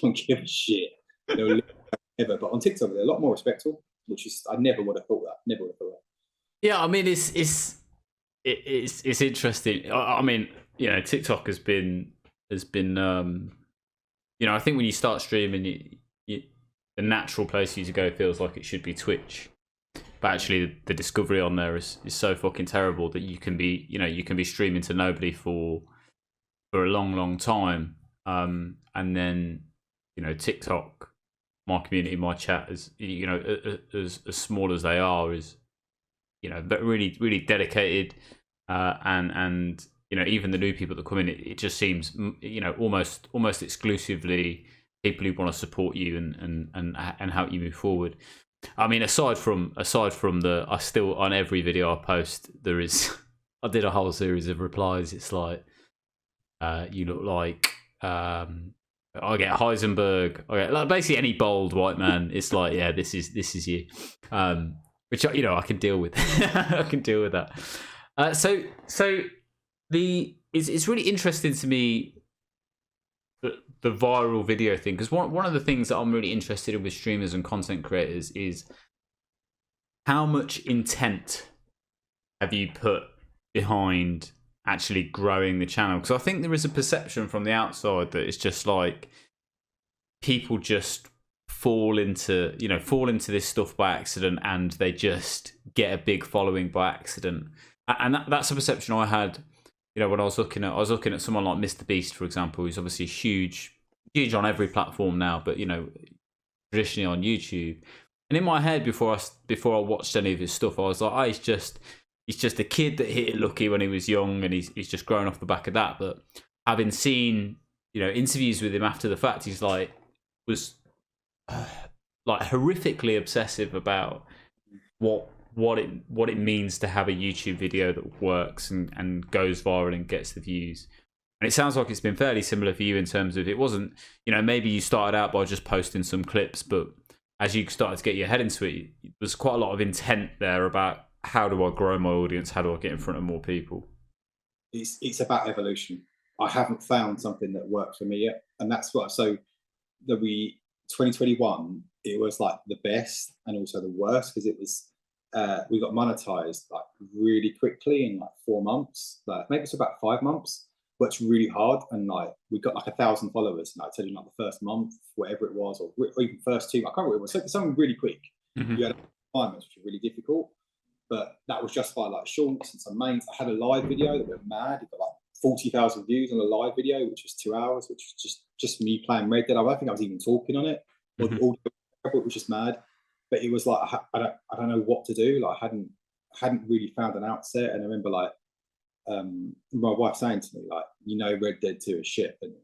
don't give a shit. They'll live ever. But on TikTok, they're a lot more respectful, which is, I never would have thought that. Never would have thought that. Yeah, I mean, it's interesting. I mean, you know, TikTok has been you know, I think when you start streaming, the natural place for you to go feels like it should be Twitch, but actually the discovery on there is so fucking terrible that you can be streaming to nobody for a long time, and then, you know, TikTok, my community, my chat is, you know, as small as they are, is, you know, but really dedicated, and you know, even the new people that come in, it just seems, you know, almost exclusively people who want to support you and help you move forward. I mean, aside from I still, on every video I post, there is, I did a whole series of replies. It's like, you look like, I get Heisenberg, I get like basically any bold white man. It's like, yeah, this is you, which, you know, I can deal with. I can deal with that. So it's really interesting to me, the viral video thing, because one of the things that I'm really interested in with streamers and content creators is how much intent have you put behind actually growing the channel. Because I think there is a perception from the outside that it's just like people just fall into this stuff by accident, and they just get a big following by accident. And that's a perception I had, when I was looking at someone like Mr. Beast, for example, who's obviously huge on every platform now, but traditionally on YouTube. And in my head, before I watched any of his stuff, I was like, oh, he's just a kid that hit it lucky when he was young, and he's just grown off the back of that. But having seen interviews with him after the fact, he's was horrifically obsessive about what it means to have a YouTube video that works and goes viral and gets the views. And it sounds like it's been fairly similar for you in terms of, it wasn't, maybe you started out by just posting some clips, but as you started to get your head into it, there's quite a lot of intent there about, how do I grow my audience? How do I get in front of more people? It's about evolution. I haven't found something that works for me yet. And that's what, so 2021, it was like the best and also the worst, because it was, we got monetized like really quickly in like 4 months, like maybe it's about 5 months. Worked really hard, and like we got like 1,000 followers, and I tell you, like the first month, whatever it was, or even first 2, I can't remember, it was something really quick. Mm-hmm. You had requirements which were really difficult, but that was just by like shorts and some mains. I had a live video that went mad. It got like 40,000 views on a live video, which was 2 hours, which was just me playing Red Dead. I don't think I was even talking on it. Or the audio, it was just mad. But it was like I don't know what to do. Like I hadn't really found an outset. And I remember like my wife saying to me, like, Red Dead 2 is shit. And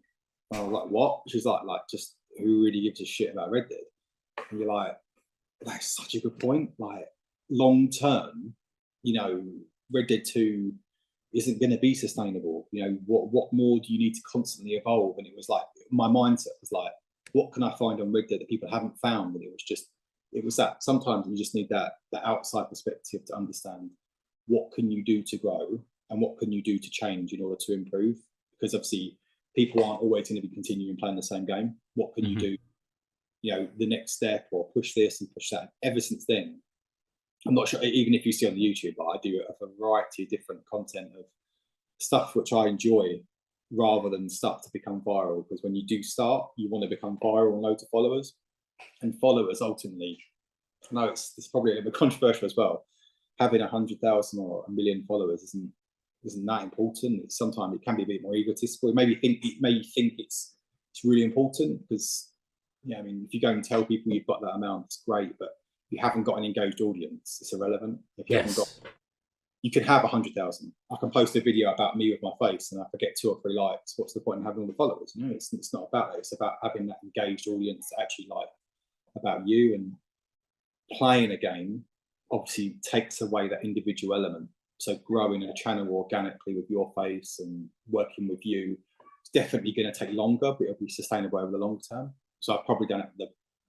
I was like, what? She's like just who really gives a shit about Red Dead? And you're like, that's such a good point. Like long term, Red Dead 2 isn't going to be sustainable. What more do you need to constantly evolve? And it was like, my mindset was like, what can I find on Red Dead that people haven't found? And it was that sometimes you just need that outside perspective to understand what can you do to grow and what can you do to change in order to improve. Because obviously people aren't always going to be continuing playing the same game. What can you do, the next step, or push this and push that? Ever since then, I'm not sure, even if you see on the YouTube, but I do a variety of different content of stuff which I enjoy, rather than stuff to become viral. Because when you do start, you want to become viral and loads of followers. And followers ultimately, I know it's probably a little bit controversial as well, having 100,000 or 1 million followers isn't that important. Sometimes it can be a bit more egotistical. It may think it's really important, because if you go and tell people you've got that amount, it's great, but if you haven't got an engaged audience, it's irrelevant. If you haven't got, you can have 100,000. I can post a video about me with my face, and if I get 2 or 3 likes, what's the point in having all the followers? It's not about that. It's about having that engaged audience that actually like about you. And playing a game obviously takes away that individual element. So growing a channel organically with your face and working with you, it's definitely going to take longer, but it'll be sustainable over the long term. So I've probably done it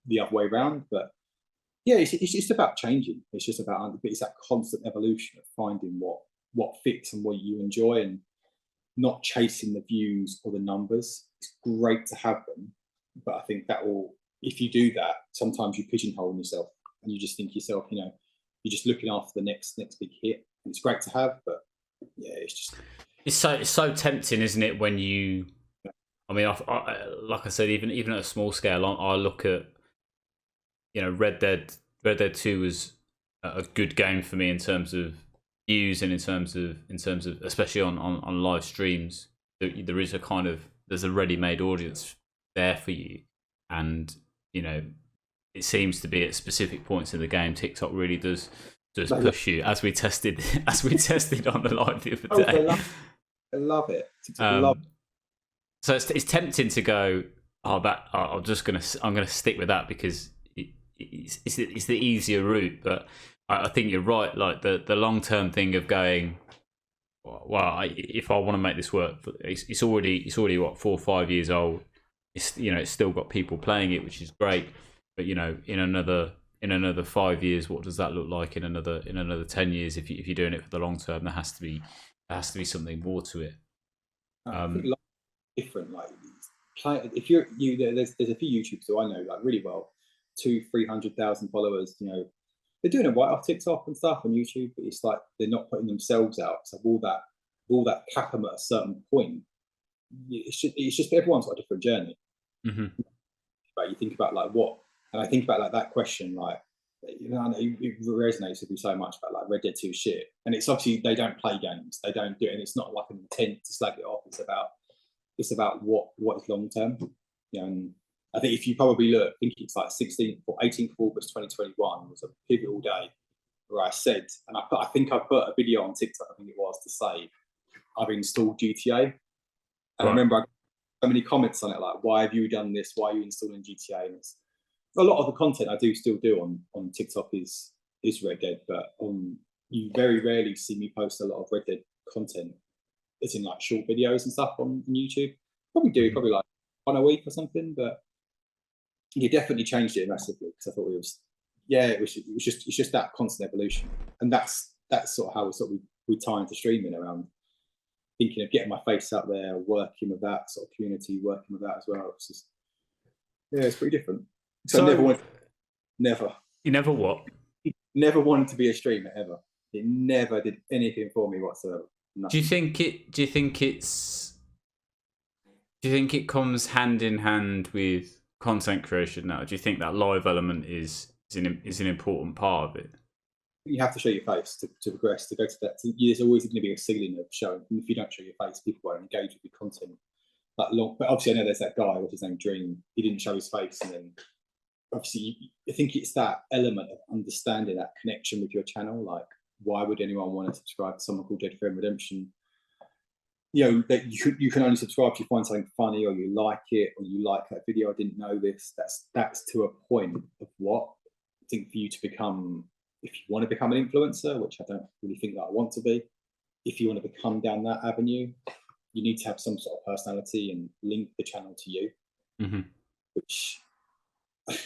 the other way around, but yeah, it's just about changing. It's just about, it's that constant evolution of finding what fits and what you enjoy, and not chasing the views or the numbers. It's great to have them, but I think that will, if you do that, sometimes you pigeonhole yourself, and you just think yourself, you're just looking after the next big hit. And it's great to have, but yeah, it's so tempting, isn't it? When you, I mean, like I said, even at a small scale, I look at, Red Dead 2 was a good game for me in terms of views, and in terms of especially on live streams, there is there's a ready-made audience there for you, and it seems to be at specific points in the game, TikTok really does push you, as we tested on the live the other day. I love it. So it's tempting to go, I'm gonna stick with that because it's the easier route. But I think you're right. Like the long term thing of going, well, if I want to make this work, it's already what, 4 or 5 years old. It's still got people playing it, which is great. But in another 5 years, what does that look like? In another 10 years, if you're doing it for the long term, there has to be something more to it. I think different, like if there's a few YouTubers who I know like really well, 200,000-300,000 followers. They're doing it right off TikTok and stuff on YouTube, but it's like they're not putting themselves out. So all that cap them at a certain point. It's just everyone's got a different journey. Mm-hmm. But you think about like what And I think about like that question, like, it resonates with me so much about like Red Dead 2 shit. And it's obviously they don't play games, they don't do it, and it's not like an intent to slag it off. It's about what is long term. And I think if you probably look, I think it's like 16th or 18th of August 2021 was a pivotal day where I said, and I think I put a video on TikTok, I think it was, to say I've installed GTA. And I remember I got so many comments on it, like, why have you done this? Why are you installing GTA? And it's a lot of the content I do still do on TikTok is Red Dead, but you very rarely see me post a lot of Red Dead content. It's in like short videos and stuff on YouTube. Probably like one a week or something, but you definitely changed it massively because I thought it's just that constant evolution, and that's sort of how we tie into streaming, around thinking of getting my face out there, working with that sort of community, working with that as well. It's just, it's pretty different. So You never what? Never wanted to be a streamer ever. It never did anything for me whatsoever. Nothing. Do you think it comes hand in hand with content creation now? Do you think that live element is an important part of it? You have to show your face to progress, to go to that. There's always going to be a ceiling of showing. And if you don't show your face, people won't engage with your content that long. But obviously, I know there's that guy, what's his name, Dream. He didn't show his face, and then obviously, I think it's that element of understanding that connection with your channel. Like, why would anyone want to subscribe to someone called Dead Friend Redemption? That you can only subscribe if you find something funny, or you like it, or you like that video. I didn't know this. That's to a point of what I think for you to become. If you want to become an influencer, which I don't really think that I want to be, if you want to become down that avenue, you need to have some sort of personality and link the channel to you. Mm-hmm. Which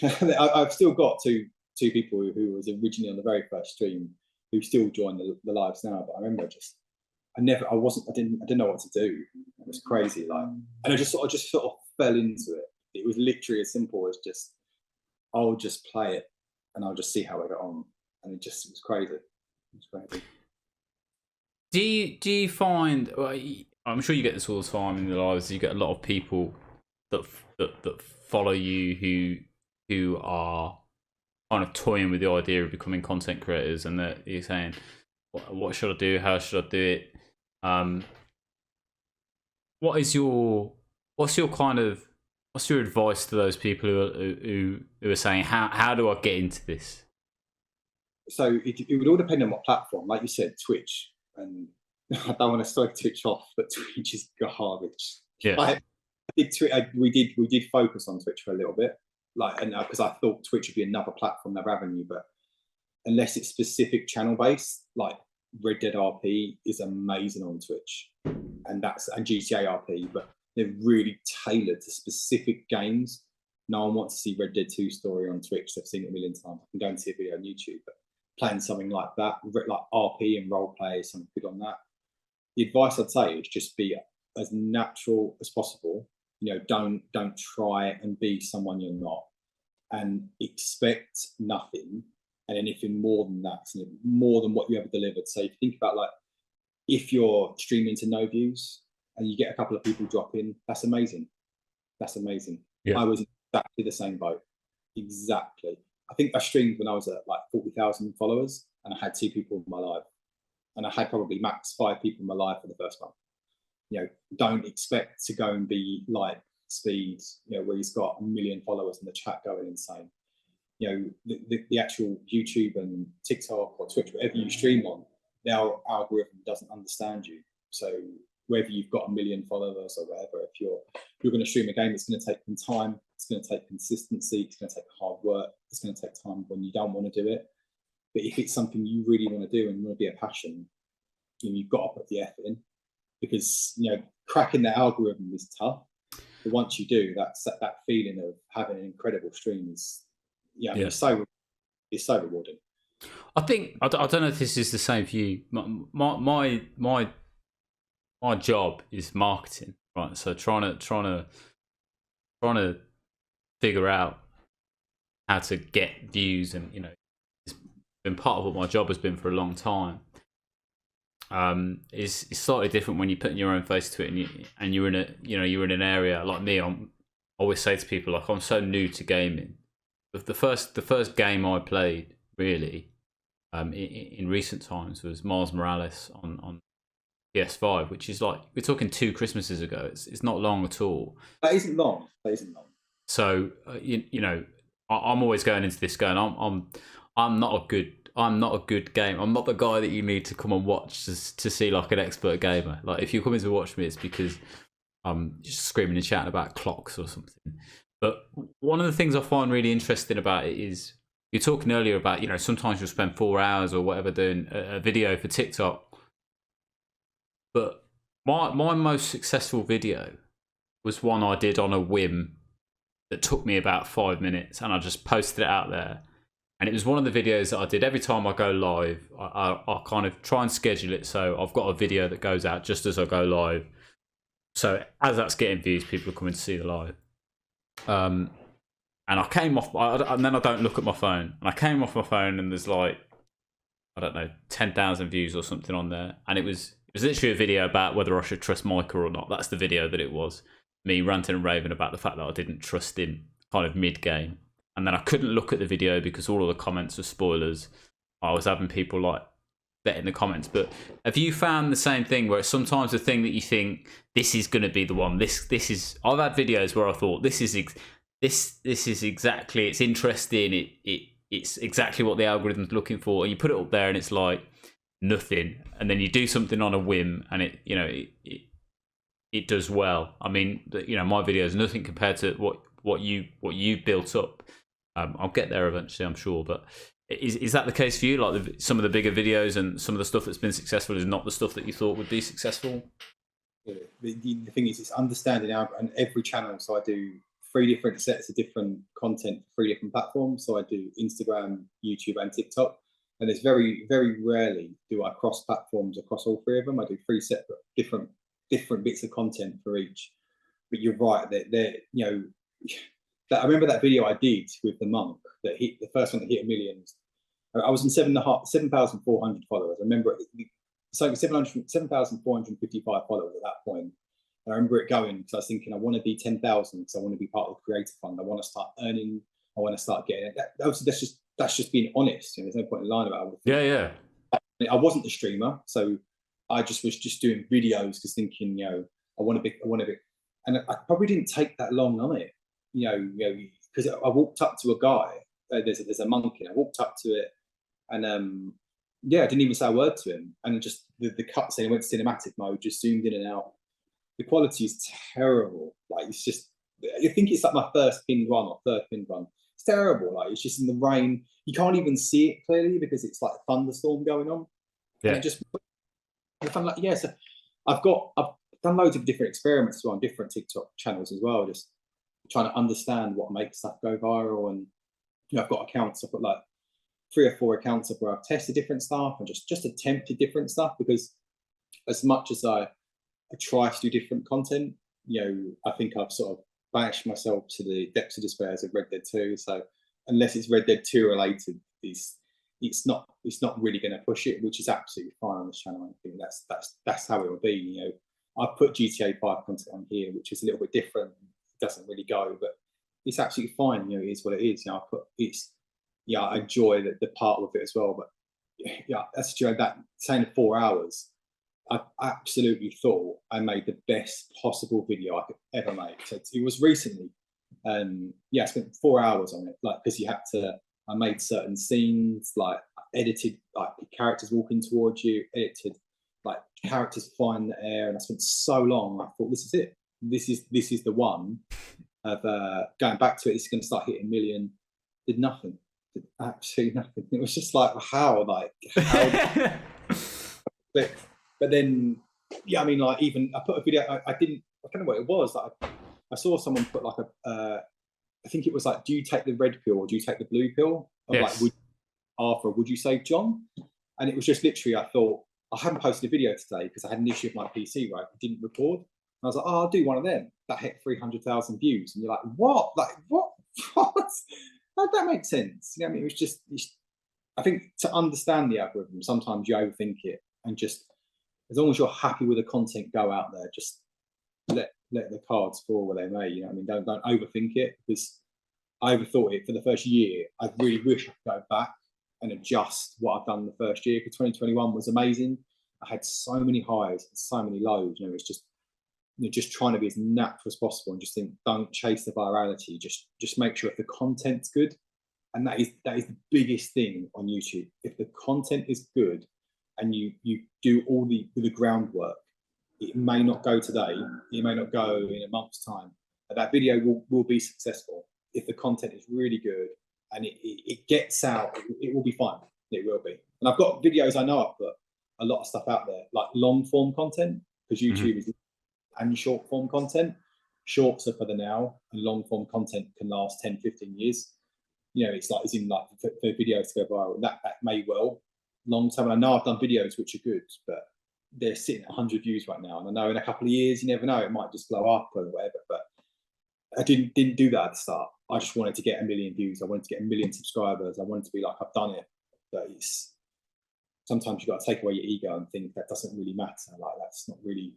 I've still got two people who was originally on the very first stream who still join the lives now. But I remember I didn't know what to do. It was crazy, like, and I just sort of fell into it. It was literally as simple as just, I'll just play it and I'll just see how I got on. And it was crazy. Do you find? Well, I'm sure you get this all the time in your lives. You get a lot of people that follow you who are kind of toying with the idea of becoming content creators, and that you're saying, "What should I do? How should I do it?" What's your advice to those people who are saying, how do I get into this? So it would all depend on what platform. Like you said, Twitch, and I don't want to start Twitch off, but Twitch is garbage. Yeah. We did focus on Twitch for a little bit, like, and because I thought Twitch would be another platform, another avenue, but unless it's specific channel based, like Red Dead RP is amazing on Twitch, and GTA RP, but they're really tailored to specific games. No one wants to see Red Dead 2 story on Twitch. They've seen it a million times. I can go and see a video on YouTube, but playing something like that, like RP and role play, something good on that. The advice I'd say is just be as natural as possible. Don't try and be someone you're not, and expect nothing and anything more than that, more than what you ever delivered. So if you think about, like, if you're streaming to no views and you get a couple of people drop in, that's amazing. Yeah. I was exactly the same boat. Exactly. I think I streamed when I was at like 40,000 followers, and I had 2 people in my life, and I had probably max 5 people in my life for the first month. Don't expect to go and be like Speed, where he's got 1 million followers and the chat going insane. The actual YouTube and TikTok or Twitch, whatever you stream on, their algorithm doesn't understand you. So whether you've got 1 million followers or whatever, if you're going to stream a game, it's going to take some time. It's going to take consistency. It's going to take hard work. It's going to take time when you don't want to do it. But if it's something you really want to do and you want to be a passion, you've got to put the effort in, because cracking the algorithm is tough. But once you do, that feeling of having an incredible stream is it's so rewarding. I think I don't know if this is the same for you. My job is marketing, right? So trying to figure out how to get views, and it's been part of what my job has been for a long time. It's slightly different when you're putting your own face to it, and you're in an area like me. I always say to people, like, I'm so new to gaming, the first game I played really in recent times was Miles Morales on PS5, which is like we're talking 2 Christmases ago. It's not long at all. That isn't long. That isn't long. So you know, I'm always going into this going, I'm not a good game. I'm not the guy that you need to come and watch to see like an expert gamer. Like if you're coming to watch me, it's because I'm just screaming and chatting about clocks or something. But one of the things I find really interesting about it is you're talking earlier about, you know, sometimes you'll spend 4 hours or whatever doing a video for TikTok. But my most successful video was one I did on a whim that took me about 5 minutes, and I just posted it out there. And it was one of the videos that I did every time I go live. I kind of try and schedule it so I've got a video that goes out just as I go live. So as that's getting views, people are coming to see the live. And I came off, and then I don't look at my phone. And I came off my phone, and there's like, I don't know, 10,000 views or something on there. And it was literally a video about whether I should trust Micah or not. That's the video that it was. Me ranting and raving about the fact that I didn't trust him kind of mid-game. And then I couldn't look at the video because all of the comments were spoilers. I was having people like betting the comments. But have you found the same thing where it's sometimes the thing that you think this is going to be the one? This is. I've had videos where I thought this is exactly. It's interesting. It's exactly what the algorithm's looking for. And you put it up there, and it's like nothing. And then you do something on a whim, and it does well. I mean, you know, my video is nothing compared to what you built up. I'll get there eventually, I'm sure. But is that the case for you? Like some of the bigger videos and some of the stuff that's been successful is not the stuff that you thought would be successful? Yeah. The thing is, it's understanding and every channel. So I do 3 different sets of different content for 3 different platforms. So I do Instagram, YouTube, and TikTok. And it's very, very rarely do I cross platforms across all 3 of them. I do 3 separate different bits of content for each. But you're right, they're you know, I remember that video I did with the monk that hit the first one that hit 1 million. I was in 7,400 followers. I remember it's like 7,455 followers at that point. I remember it going because I was thinking I want to be 10,000 because I want to be part of the creator fund. I want to start earning. I want to start getting it. That's just being honest. You know, there's no point in lying about it. Yeah. I wasn't a streamer, so I was just doing videos because thinking, you know, I want to be, and I probably didn't take that long on it, you know, because I walked up to a guy. There's a monkey. I walked up to it, and I didn't even say a word to him, and just the cutscene went cinematic mode, just zoomed in and out. The quality is terrible. Like it's just, I think it's like my first pinned run or third pinned run. It's terrible. Like it's just in the rain. You can't even see it clearly because it's like a thunderstorm going on. Yeah. And it just, I'm like, yeah. So I've done loads of different experiments on different TikTok channels as well, just trying to understand what makes stuff go viral. And you know, I've got accounts. I've got like 3 or 4 accounts of where I've tested different stuff and just attempted different stuff, because as much as I try to do different content, you know, I think I've sort of banished myself to the depths of despair of Red Dead 2. So unless it's Red Dead 2 related, it's not really going to push it, which is absolutely fine on this channel. I think that's how it will be. You know, I put GTA 5 content on here, which is a little bit different. It doesn't really go, but it's absolutely fine. You know, it is what it is. You know, I enjoy the part with it as well. But yeah, that's during that same 4 hours. I absolutely thought I made the best possible video I could ever make. So it was recently, I spent 4 hours on it, like because I made certain scenes, like edited like characters walking towards you, edited like characters flying in the air, and I spent so long. I thought, this is it. This is the one. Of going back to it, it's going to start hitting 1 million. Did nothing. Did absolutely nothing. It was just like how. But then, yeah, I mean, like even I put a video. I don't know what it was. Like I saw someone put like I think it was like, do you take the red pill or do you take the blue pill? Yes. Like, would you save John? And it was just literally, I thought, I haven't posted a video today because I had an issue with my PC, right? It didn't record. And I was like, I'll do one of them. That hit 300,000 views. And you're like, what? Like, what? What? How'd that make sense? You know, I mean, it was just, I think to understand the algorithm, sometimes you overthink it, and just, as long as you're happy with the content, go out there, just let the cards fall where they may. You know what I mean? Don't overthink it, because I overthought it for the first year. I really wish I could go back and adjust what I've done the first year, because 2021 was amazing. I had so many highs and so many lows. You know, it's just, you know, just trying to be as natural as possible and just think, don't chase the virality. Just make sure if the content's good, and that is the biggest thing on YouTube. If the content is good and you do all the groundwork, it may not go today, it may not go in a month's time, but that video will be successful. If the content is really good and it gets out, it will be fine. It will be. And I've got videos, I know I've put a lot of stuff out there, like long form content, because YouTube is, and short form content. Shorts are for the now, and long form content can last 10, 15 years. You know, it's like, it's in like for videos to go viral. That may well long term. And I know I've done videos which are good, but they're sitting at 100 views right now. And I know in a couple of years, you never know, it might just blow up or whatever. But I didn't do that at the start. I just wanted to get 1 million views. I wanted to get 1 million subscribers. I wanted to be like, I've done it. But it's, sometimes you've got to take away your ego and think that doesn't really matter. Like, that's not really,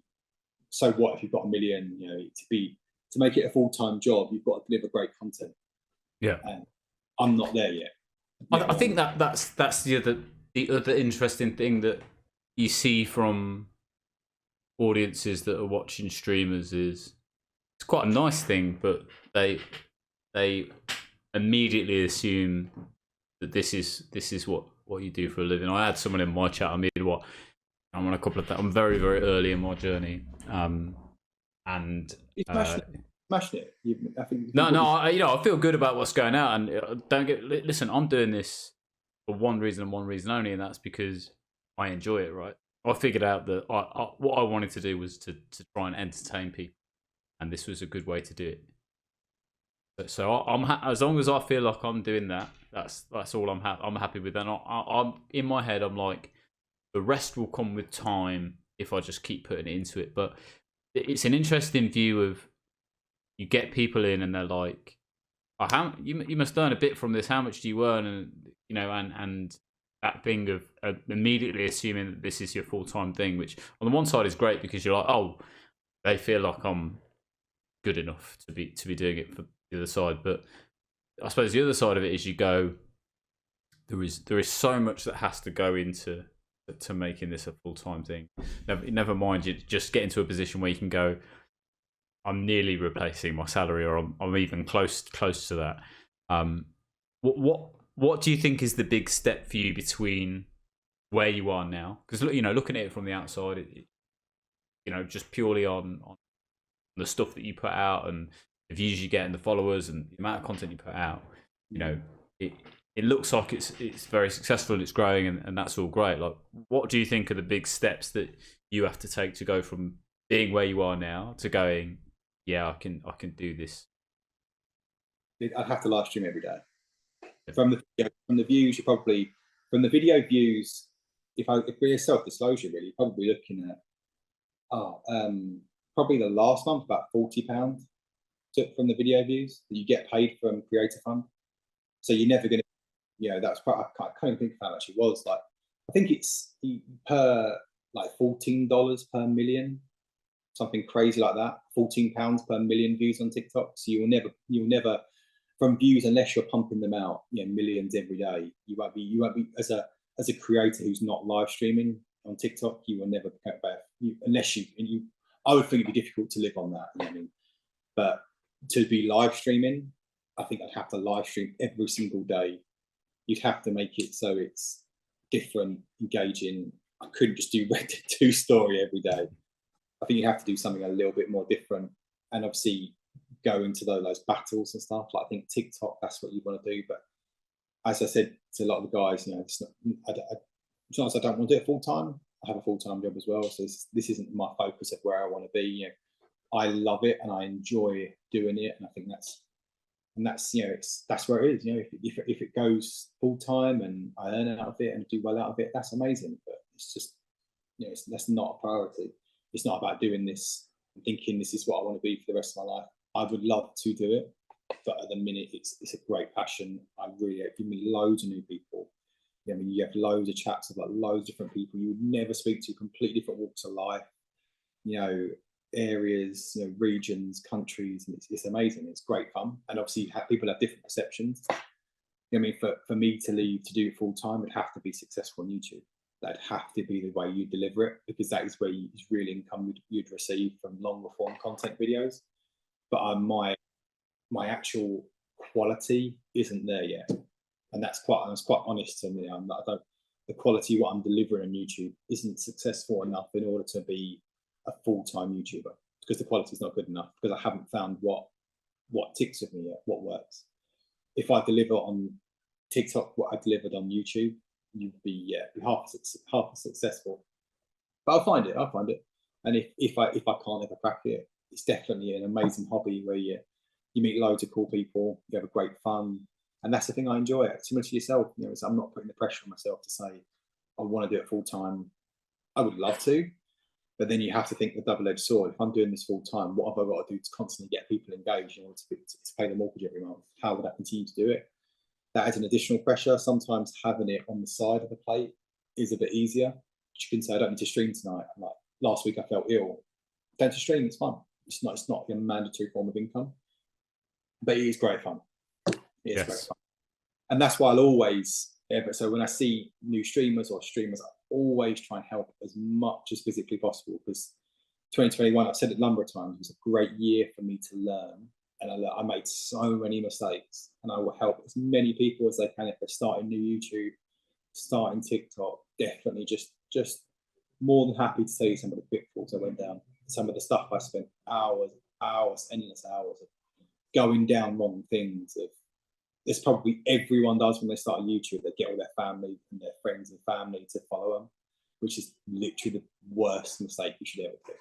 so what if you've got 1 million, you know, to make it a full-time job, you've got to deliver great content. Yeah. And I'm not there yet. I think that's the other interesting thing that you see from audiences that are watching streamers is, it's quite a nice thing, but they immediately assume that this is what you do for a living. I had someone in my chat. I'm on a couple of I'm very, very early in my journey, and smashing it. I think I feel good about what's going out, and listen. I'm doing this for one reason and one reason only, and that's because I enjoy it. Right? I figured out that what I wanted to do was to try and entertain people, and this was a good way to do it. So as long as I feel like I'm doing that, that's all I'm happy with. And I'm in my head, I'm like, the rest will come with time if I just keep putting it into it. But it's an interesting view of, you get people in and they're like, oh, how you must earn a bit from this. How much do you earn? And you know, and that thing of immediately assuming that this is your full-time thing, which on the one side is great because you're like, oh, they feel like I'm good enough to be doing it for the other side. But I suppose the other side of it is, you go, there is so much that has to go into making this a full-time thing. Never mind, you just get into a position where you can go, I'm nearly replacing my salary, or I'm even close to that. What do you think is the big step for you between where you are now? Because looking at it from the outside, just purely on the stuff that you put out and the views you get and the followers and the amount of content you put out, it looks like it's very successful and it's growing, and that's all great. Like, what do you think are the big steps that you have to take to go from being where you are now to going, yeah, I can do this? I'd have to live stream every day. From the views, from the video views, if we're self-disclosure, really, you're probably looking at probably the last month about £40 took from the video views that you get paid from Creator Fund. So you're never going to, that's quite, I can't even think of how much it was. Like, I think it's per like $14 per million, something crazy like that. £14 per million views on TikTok. So you'll never from views, unless you're pumping them out, millions every day. You won't be as a creator who's not live streaming on TikTok. You will never get back unless you. I would think it'd be difficult to live on that. You know what I mean? But to be live streaming, I think I'd have to live stream every single day. You'd have to make it so it's different, engaging. I couldn't just do Red Dead 2 story every day. I think you have to do something a little bit more different, and obviously go into those battles and stuff. Like, I think TikTok, that's what you want to do. But as I said to a lot of the guys, it's not as I don't want to do it full time. I have a full time job as well, so this isn't my focus of where I want to be. I love it and I enjoy doing it, and I think that's that's where it is. If it goes full time and I earn out of it and do well out of it, that's amazing. But it's just that's not a priority. It's not about doing this and thinking this is what I want to be for the rest of my life. I would love to do it, but at the minute it's a great passion. You meet loads of new people. You have loads of chats about loads of different people you would never speak to, completely different walks of life. areas, regions, countries, and it's amazing. It's great fun, and obviously people have different perceptions. I mean, for me to leave to do it full time, it'd have to be successful on YouTube. That'd have to be the way you deliver it, because that is where it's real income you'd receive from longer form content videos. But my actual quality isn't there yet, and I was quite honest to me. The quality what I'm delivering on YouTube isn't successful enough in order to be a full-time YouTuber, because the quality is not good enough, because I haven't found what ticks with me yet, what works. If I deliver on TikTok what I delivered on YouTube, you'd be half as successful. But I'll find it. And if I can't ever crack it, it's definitely an amazing hobby where you meet loads of cool people, you have a great fun, and that's the thing I enjoy. Similar to yourself, so I'm not putting the pressure on myself to say I want to do it full time. I would love to, but then you have to think the double-edged sword. If I'm doing this full time, what have I got to do to constantly get people engaged in order to pay the mortgage every month? How would I continue to do it? That adds an additional pressure. Sometimes having it on the side of the plate is a bit easier. You can say, I don't need to stream tonight. Like last week, I felt ill. Don't to stream, it's fun. It's not a mandatory form of income, but it is great fun. It is great fun. And that's why I'll always, so when I see new streamers, I always try and help as much as physically possible, because 2021, I've said it a number of times, was a great year for me to learn. And I made so many mistakes, and I will help as many people as they can if they're starting new YouTube, starting TikTok. Definitely just more than happy to tell you some of the pitfalls I went down, some of the stuff I spent endless hours of going down wrong things. There's probably everyone does when they start on YouTube. They get all their family and their friends and family to follow them, which is literally the worst mistake you should ever do.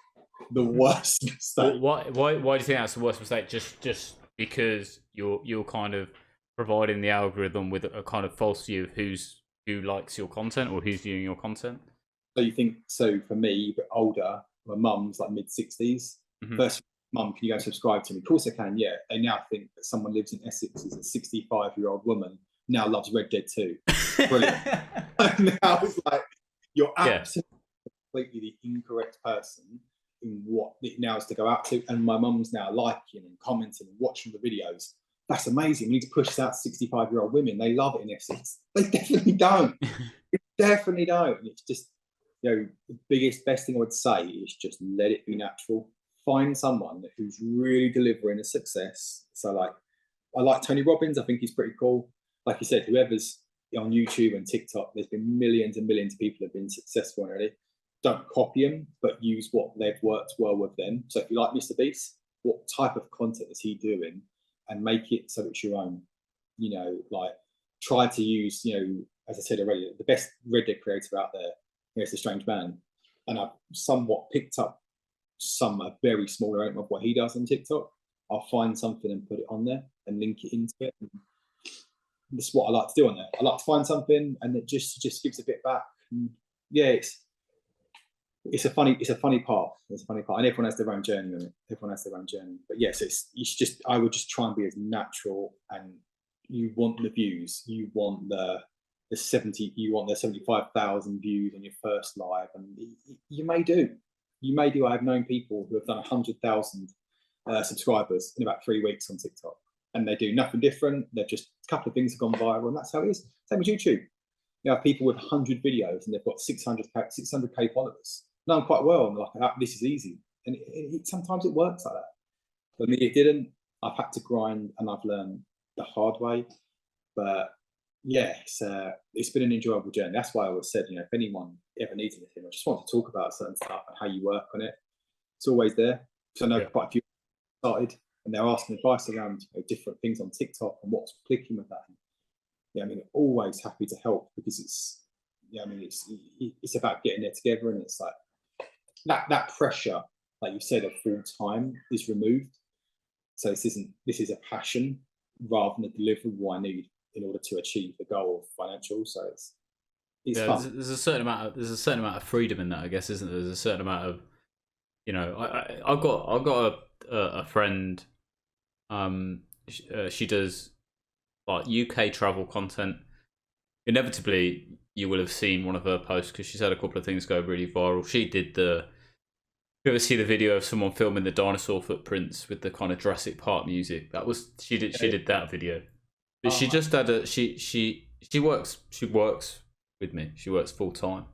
The worst mistake. Why do you think that's the worst mistake? Just because you're kind of providing the algorithm with a kind of false view of who likes your content or who's viewing your content? So you think, so for me, a bit older, my mum's like mid-60s. Mm-hmm. First, mum, can you go subscribe to me? Of course I can, yeah. They now think that someone lives in Essex, is a 65-year-old woman, now loves Red Dead 2. Brilliant. Now it's like, you're absolutely completely the incorrect person in what it now is to go out to. And my mum's now liking and commenting and watching the videos. That's amazing. We need to push this out to 65-year-old women. They love it in Essex. They definitely don't. They definitely don't. It's just, the best thing I would say is just let it be natural. Find someone who's really delivering a success. So like, I like Tony Robbins. I think he's pretty cool. Like you said, whoever's on YouTube and TikTok, there's been millions and millions of people who have been successful already. Don't copy them, but use what they've worked well with them. So if you like Mr. Beast, what type of content is he doing? And make it so it's your own. Like try to use, as I said already, the best Red Dead creator out there is The Strange Man. And I've somewhat picked up a very small amount of what he does on TikTok. I'll find something and put it on there and link it into it. And that's what I like to do on there. I like to find something and it just gives a bit back. And yeah, it's a funny path. It's a funny path, and everyone has their own journey on it. But yes, I would just try and be as natural. And you want the views, you want the 75,000 views on your first live, and you may do. I have known people who have done 100,000 subscribers in about 3 weeks on TikTok, and they do nothing different. They're just a couple of things have gone viral, and that's how it is. Same with YouTube. You have people with 100 videos and they've got 600k followers. Know quite well, and like, this is easy. And sometimes it works like that. For me, it didn't. I've had to grind, and I've learned the hard way. But yeah, it's been an enjoyable journey. That's why I always said, if anyone ever needs anything, I just want to talk about certain stuff and how you work on it. It's always there. So I know quite a few started, and they're asking advice around different things on TikTok and what's clicking with that. Always happy to help, because it's about getting there together, and it's like that pressure, like you said, of full time is removed. So this is a passion rather than a delivery what I need in order to achieve the goal of financial. So it's fun. There's a certain amount of freedom in that, I guess, isn't there? There's a certain amount of, I've got a friend. She does like UK travel content. Inevitably, you will have seen one of her posts because she's had a couple of things go really viral. She did the You ever see the video of someone filming the dinosaur footprints with the kind of Jurassic Park music? That was she did that video. But she just had a she works with me. She works full time.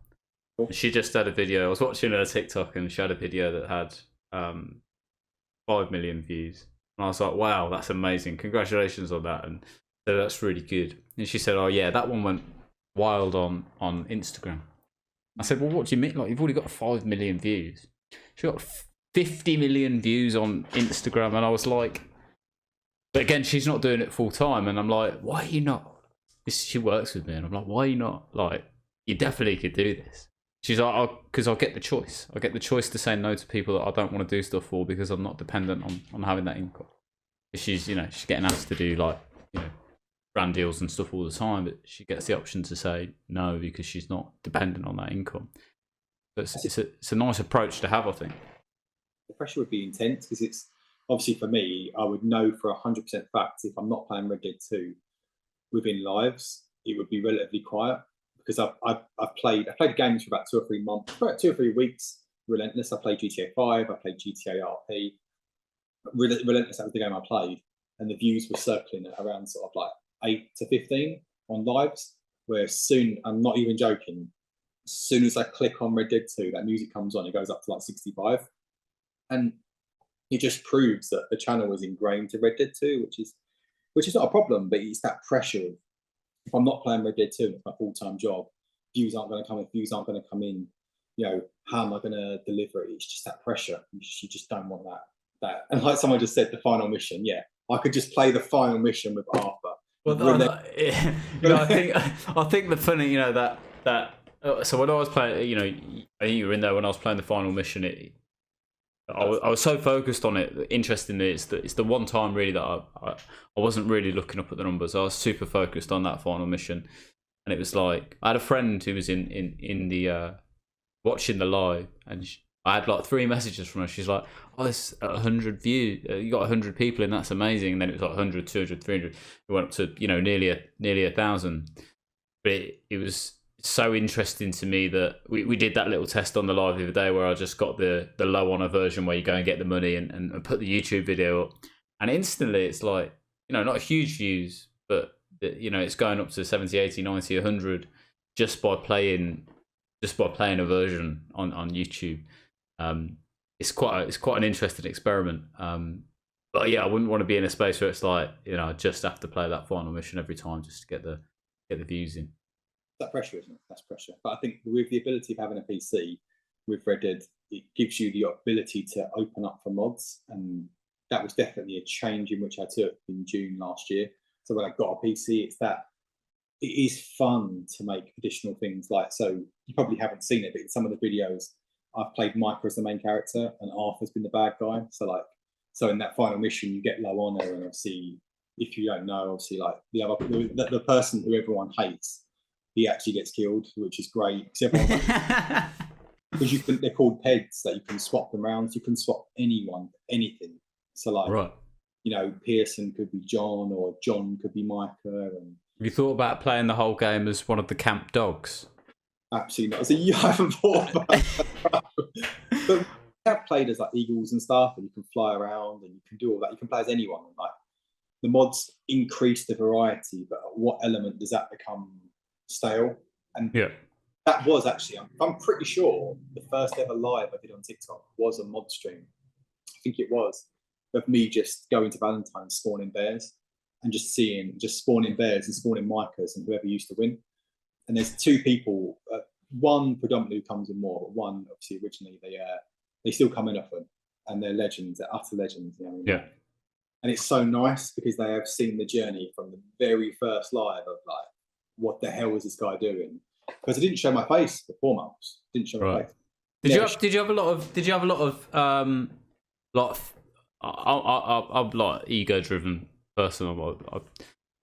Cool. She just had a video. I was watching her TikTok and she had a video that had 5 million views. And I was like, wow, that's amazing. Congratulations on that. And so that's really good. And she said, oh yeah, that one went wild on Instagram. I said, well, what do you mean? Like, you've already got 5 million views. She got 50 million views on Instagram. And I was like, but again, she's not doing it full time. And I'm like, why are you not? She works with me. And I'm like, why are you not? Like, you definitely could do this. She's like, because I'll get the choice. I get the choice to say no to people that I don't want to do stuff for because I'm not dependent on having that income. She's getting asked to do like, brand deals and stuff all the time, but she gets the option to say no because she's not dependent on that income. But it's a nice approach to have, I think. The pressure would be intense because it's obviously for me, I would know for 100% fact if I'm not playing Red Dead 2 within lives, it would be relatively quiet because I've played games for about 2 or 3 months, about 2 or 3 weeks. Relentless. I played GTA 5. I played GTA RP. Relentless. That was the game I played, and the views were circling at around sort of like 8 to 15 on lives. Where soon, I'm not even joking. As soon as I click on Red Dead 2, that music comes on. It goes up to like 65, and it just proves that the channel was ingrained to Red Dead 2, which is not a problem. But it's that pressure of if I'm not playing Red Dead 2, it's my full-time job. Views aren't going to come in. Views aren't going to come in. How am I going to deliver it? It's just that pressure. You just don't want that. And like someone just said, the final mission. Yeah, I could just play the final mission with Arthur. Well, I think the funny, so when I was playing, I think you were in there when I was playing the final mission. I was so focused on it. Interestingly, it's the one time really that I wasn't really looking up at the numbers. I was super focused on that final mission, and it was like I had a friend who was in the watching the live, and I had like 3 messages from her. She's like, "Oh, this 100 views. You got 100 people, and that's amazing." And then it was like 100, 200, 300. It went up to nearly 1,000. But it was so interesting to me that we did that little test on the live the other day where I just got the low honor version where you go and get the money and put the YouTube video up, and instantly it's like not huge views, but it's going up to 70, 80, 90, 100 just by playing a version on YouTube. It's quite an interesting experiment. But yeah, I wouldn't want to be in a space where it's like I just have to play that final mission every time just to get the views in. That pressure, isn't it? That's pressure. But I think with the ability of having a PC with Red Dead, it gives you the ability to open up for mods, and that was definitely a change in which I took in June last year. So when I got a PC, it's that it is fun to make additional things so you probably haven't seen it, but in some of the videos I've played Micah as the main character and Arthur's been the bad guy. So in that final mission you get low honor, and obviously if you don't know, obviously like the person who everyone hates, he actually gets killed, which is great. Because they're called pegs that you can swap them around. So you can swap anyone, anything. So right. Pearson could be John, or John could be Micah. And have you thought about playing the whole game as one of the camp dogs? Absolutely not. So you haven't thought about that. But we have played as like eagles and stuff, and you can fly around and you can do all that. You can play as anyone. Like the mods increase the variety, but at what element does that become stale? And that was actually, I'm pretty sure the first ever live I did on TikTok was a mod stream. I think it was of me just going to Valentine's, spawning bears, and just spawning bears and spawning Micahs and whoever used to win. And there's 2 people, one predominantly who comes in more, but one obviously originally they still come in often, and they're legends, they're utter legends. Yeah. And it's so nice because they have seen the journey from the very first live of like, what the hell was this guy doing? Because I didn't show my face for 4 months. Didn't show my face. Did you have a lot of I'm like ego-driven person.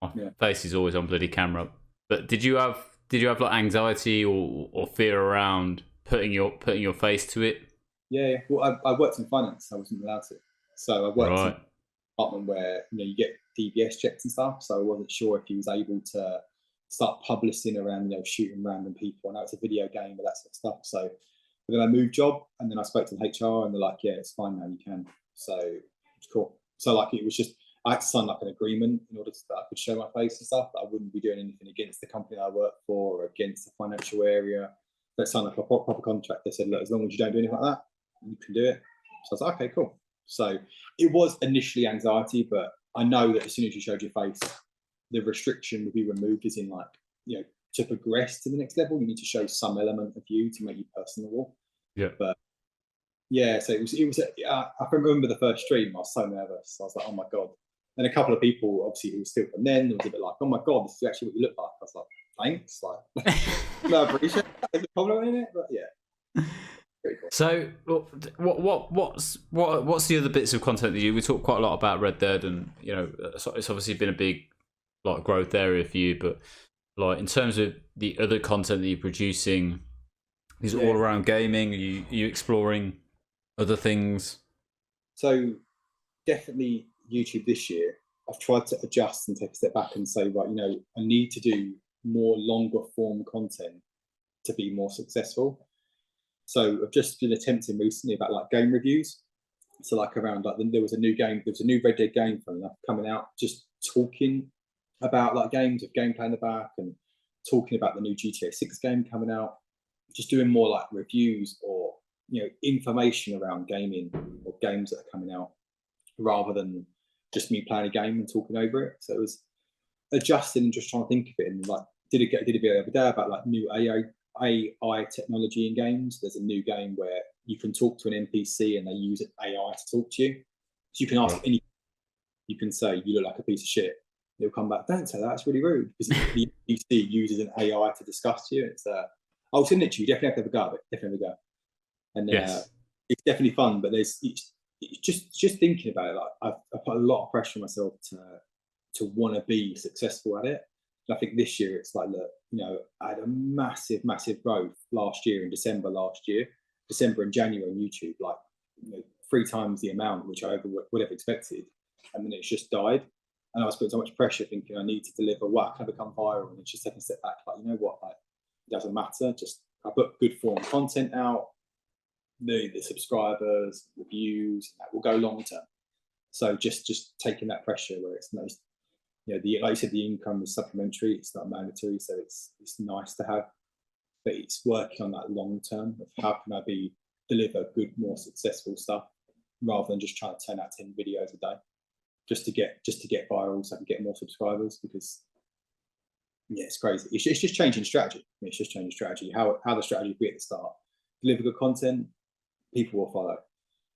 My face is always on bloody camera. But did you have like anxiety or fear around putting your face to it? Yeah. Well, I worked in finance. I wasn't allowed to. So I worked in a department where you get DBS checks and stuff. So I wasn't sure if he was able to start publishing around, shooting random people. I know it's a video game, but that sort of stuff. So But then I moved job, and then I spoke to the HR, and they're like, yeah, it's fine now, you can. So it's cool. So like it was just, I had to sign like an agreement in order that I could show my face and stuff, that I wouldn't be doing anything against the company I work for or against the financial area. They signed like a proper contract. They said, look, as long as you don't do anything like that, you can do it. So I was like, okay, cool. So it was initially anxiety, but I know that as soon as you showed your face, the restriction would be removed, as in like, you know, to progress to the next level, you need to show some element of you to make you personable. Yeah. But yeah, so it was. I remember the first stream, I was so nervous. I was like, oh my God. And a couple of people, obviously, who were still from then, was a bit like, oh my God, this is actually what you look like. I was like, thanks. Like, no, I appreciate it. There's a problem in it, but yeah. Pretty cool. So, what's the other bits of content that we talk quite a lot about Red Dead, and you know, it's obviously been a big like growth area for you, but like in terms of the other content that you're producing, is it all around gaming? Are you exploring other things? So definitely YouTube this year, I've tried to adjust and take a step back and say, right, you know, I need to do more longer form content to be more successful. So I've just been attempting recently about like game reviews. So like around like there was a new Red Dead game coming out, just talking about like games with gameplay in the back and talking about the new GTA 6 game coming out, just doing more like reviews or, you know, information around gaming or games that are coming out, rather than just me playing a game and talking over it. So it was adjusting and just trying to think of it. And like did a video the other day about like new AI technology in games. There's a new game where you can talk to an NPC and they use AI to talk to you. So you can ask anything. You can say, you look like a piece of shit. They'll come back, don't say that, that's really rude. Because the NPC uses an AI to discuss you. It's snitch, you definitely have to have a go at it. Definitely have a go. And it's definitely fun, but it's just thinking about it. Like I've put a lot of pressure on myself to want to be successful at it. And I think this year it's like, look, you know, I had a massive growth last year in December and January on YouTube, like, you know, 3 times the amount which I would have expected, and then it's just died. And I was putting so much pressure, thinking I need to deliver what can become viral, and it's just taking a step back. Like, you know what, like it doesn't matter. Just I put good form content out. The subscribers, reviews, that will go long term. So just taking that pressure where it's nice. You know, like you said, the income is supplementary. It's not mandatory, so it's nice to have. But it's working on that long term of how can I deliver good, more successful stuff, rather than just trying to turn out 10 videos a day, just to get viral, so I can get more subscribers. Because yeah, it's crazy. It's just changing strategy. It's just changing strategy. How the strategy would be at the start. Deliver good content, people will follow.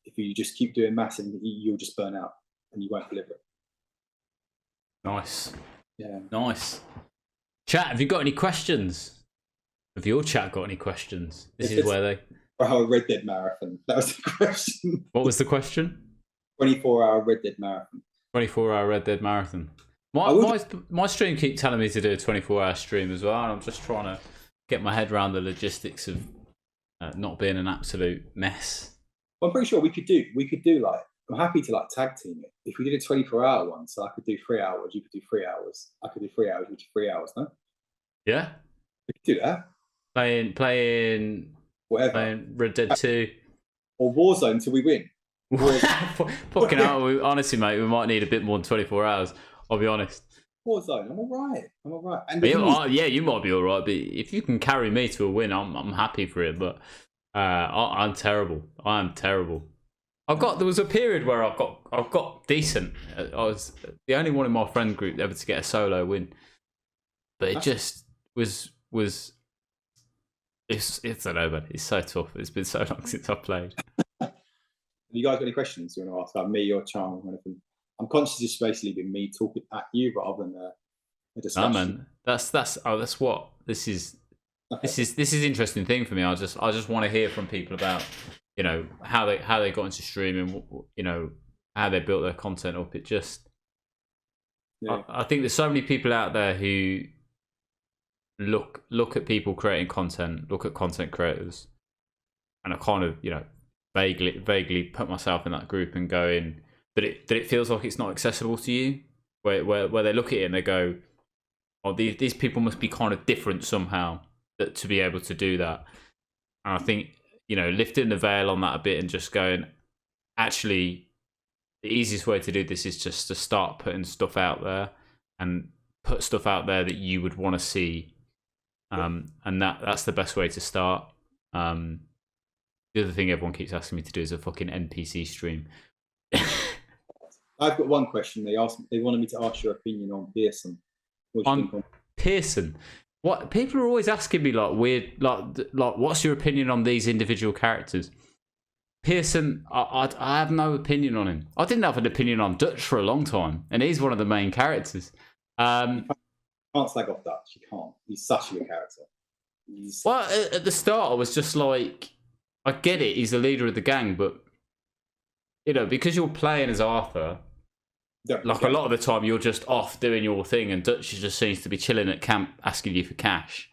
If you just keep doing massive, you'll just burn out and you won't deliver it. Nice. Yeah. Nice. Chat, have you got any questions? Have your chat got any questions? This is where they... Our Red Dead marathon. That was the question. What was the question? 24-hour Red Dead marathon. 24-hour Red Dead marathon. My stream keep telling me to do a 24-hour stream as well, and I'm just trying to get my head around the logistics of not being an absolute mess. Well, I'm pretty sure we could do like, I'm happy to like tag team it. If we did a 24-hour one, so I could do 3 hours, you could do 3 hours, I could do 3 hours, you could do 3 hours, no? Yeah. We could do that. Playing whatever. Playing Red Dead 2. Or Warzone till we win. Fucking hell, honestly, mate, we might need a bit more than 24 hours, I'll be honest. Warzone, I'm all right. And yeah, you might be all right, but if you can carry me to a win, I'm happy for it. But I'm terrible. I am terrible. There was a period where I got decent. I was the only one in my friend group ever to get a solo win, but it just was. It's I don't know, man. It's so tough. It's been so long since I've played. Have you guys got any questions you want to ask about me or Charles or anything? I'm conscious it's basically been me talking at you rather than a discussion. No, man. That's what this is. Okay. This is interesting thing for me. I just want to hear from people about, you know, how they got into streaming, you know, how they built their content up. It just, yeah. I think there's so many people out there who look at people creating content, look at content creators, and I kind of, you know, vaguely put myself in that group and going that it feels like it's not accessible to you, where they look at it and they go, oh, these people must be kind of different somehow to be able to do that. And I think, lifting the veil on that a bit and just going, actually, the easiest way to do this is just to start putting stuff out there and put stuff out there that you would want to see. And that's the best way to start. The other thing everyone keeps asking me to do is a fucking NPC stream. I've got one question. They wanted me to ask your opinion on Pearson. What do you think on Pearson? What people are always asking me, like weird, like what's your opinion on these individual characters? Pearson, I have no opinion on him. I didn't have an opinion on Dutch for a long time, and he's one of the main characters. You can't slag off Dutch. You can't. He's such a good character. Well, at the start, I was just like, I get it. He's the leader of the gang, but because you're playing as Arthur. A lot of the time, you're just off doing your thing, and Dutch just seems to be chilling at camp, asking you for cash.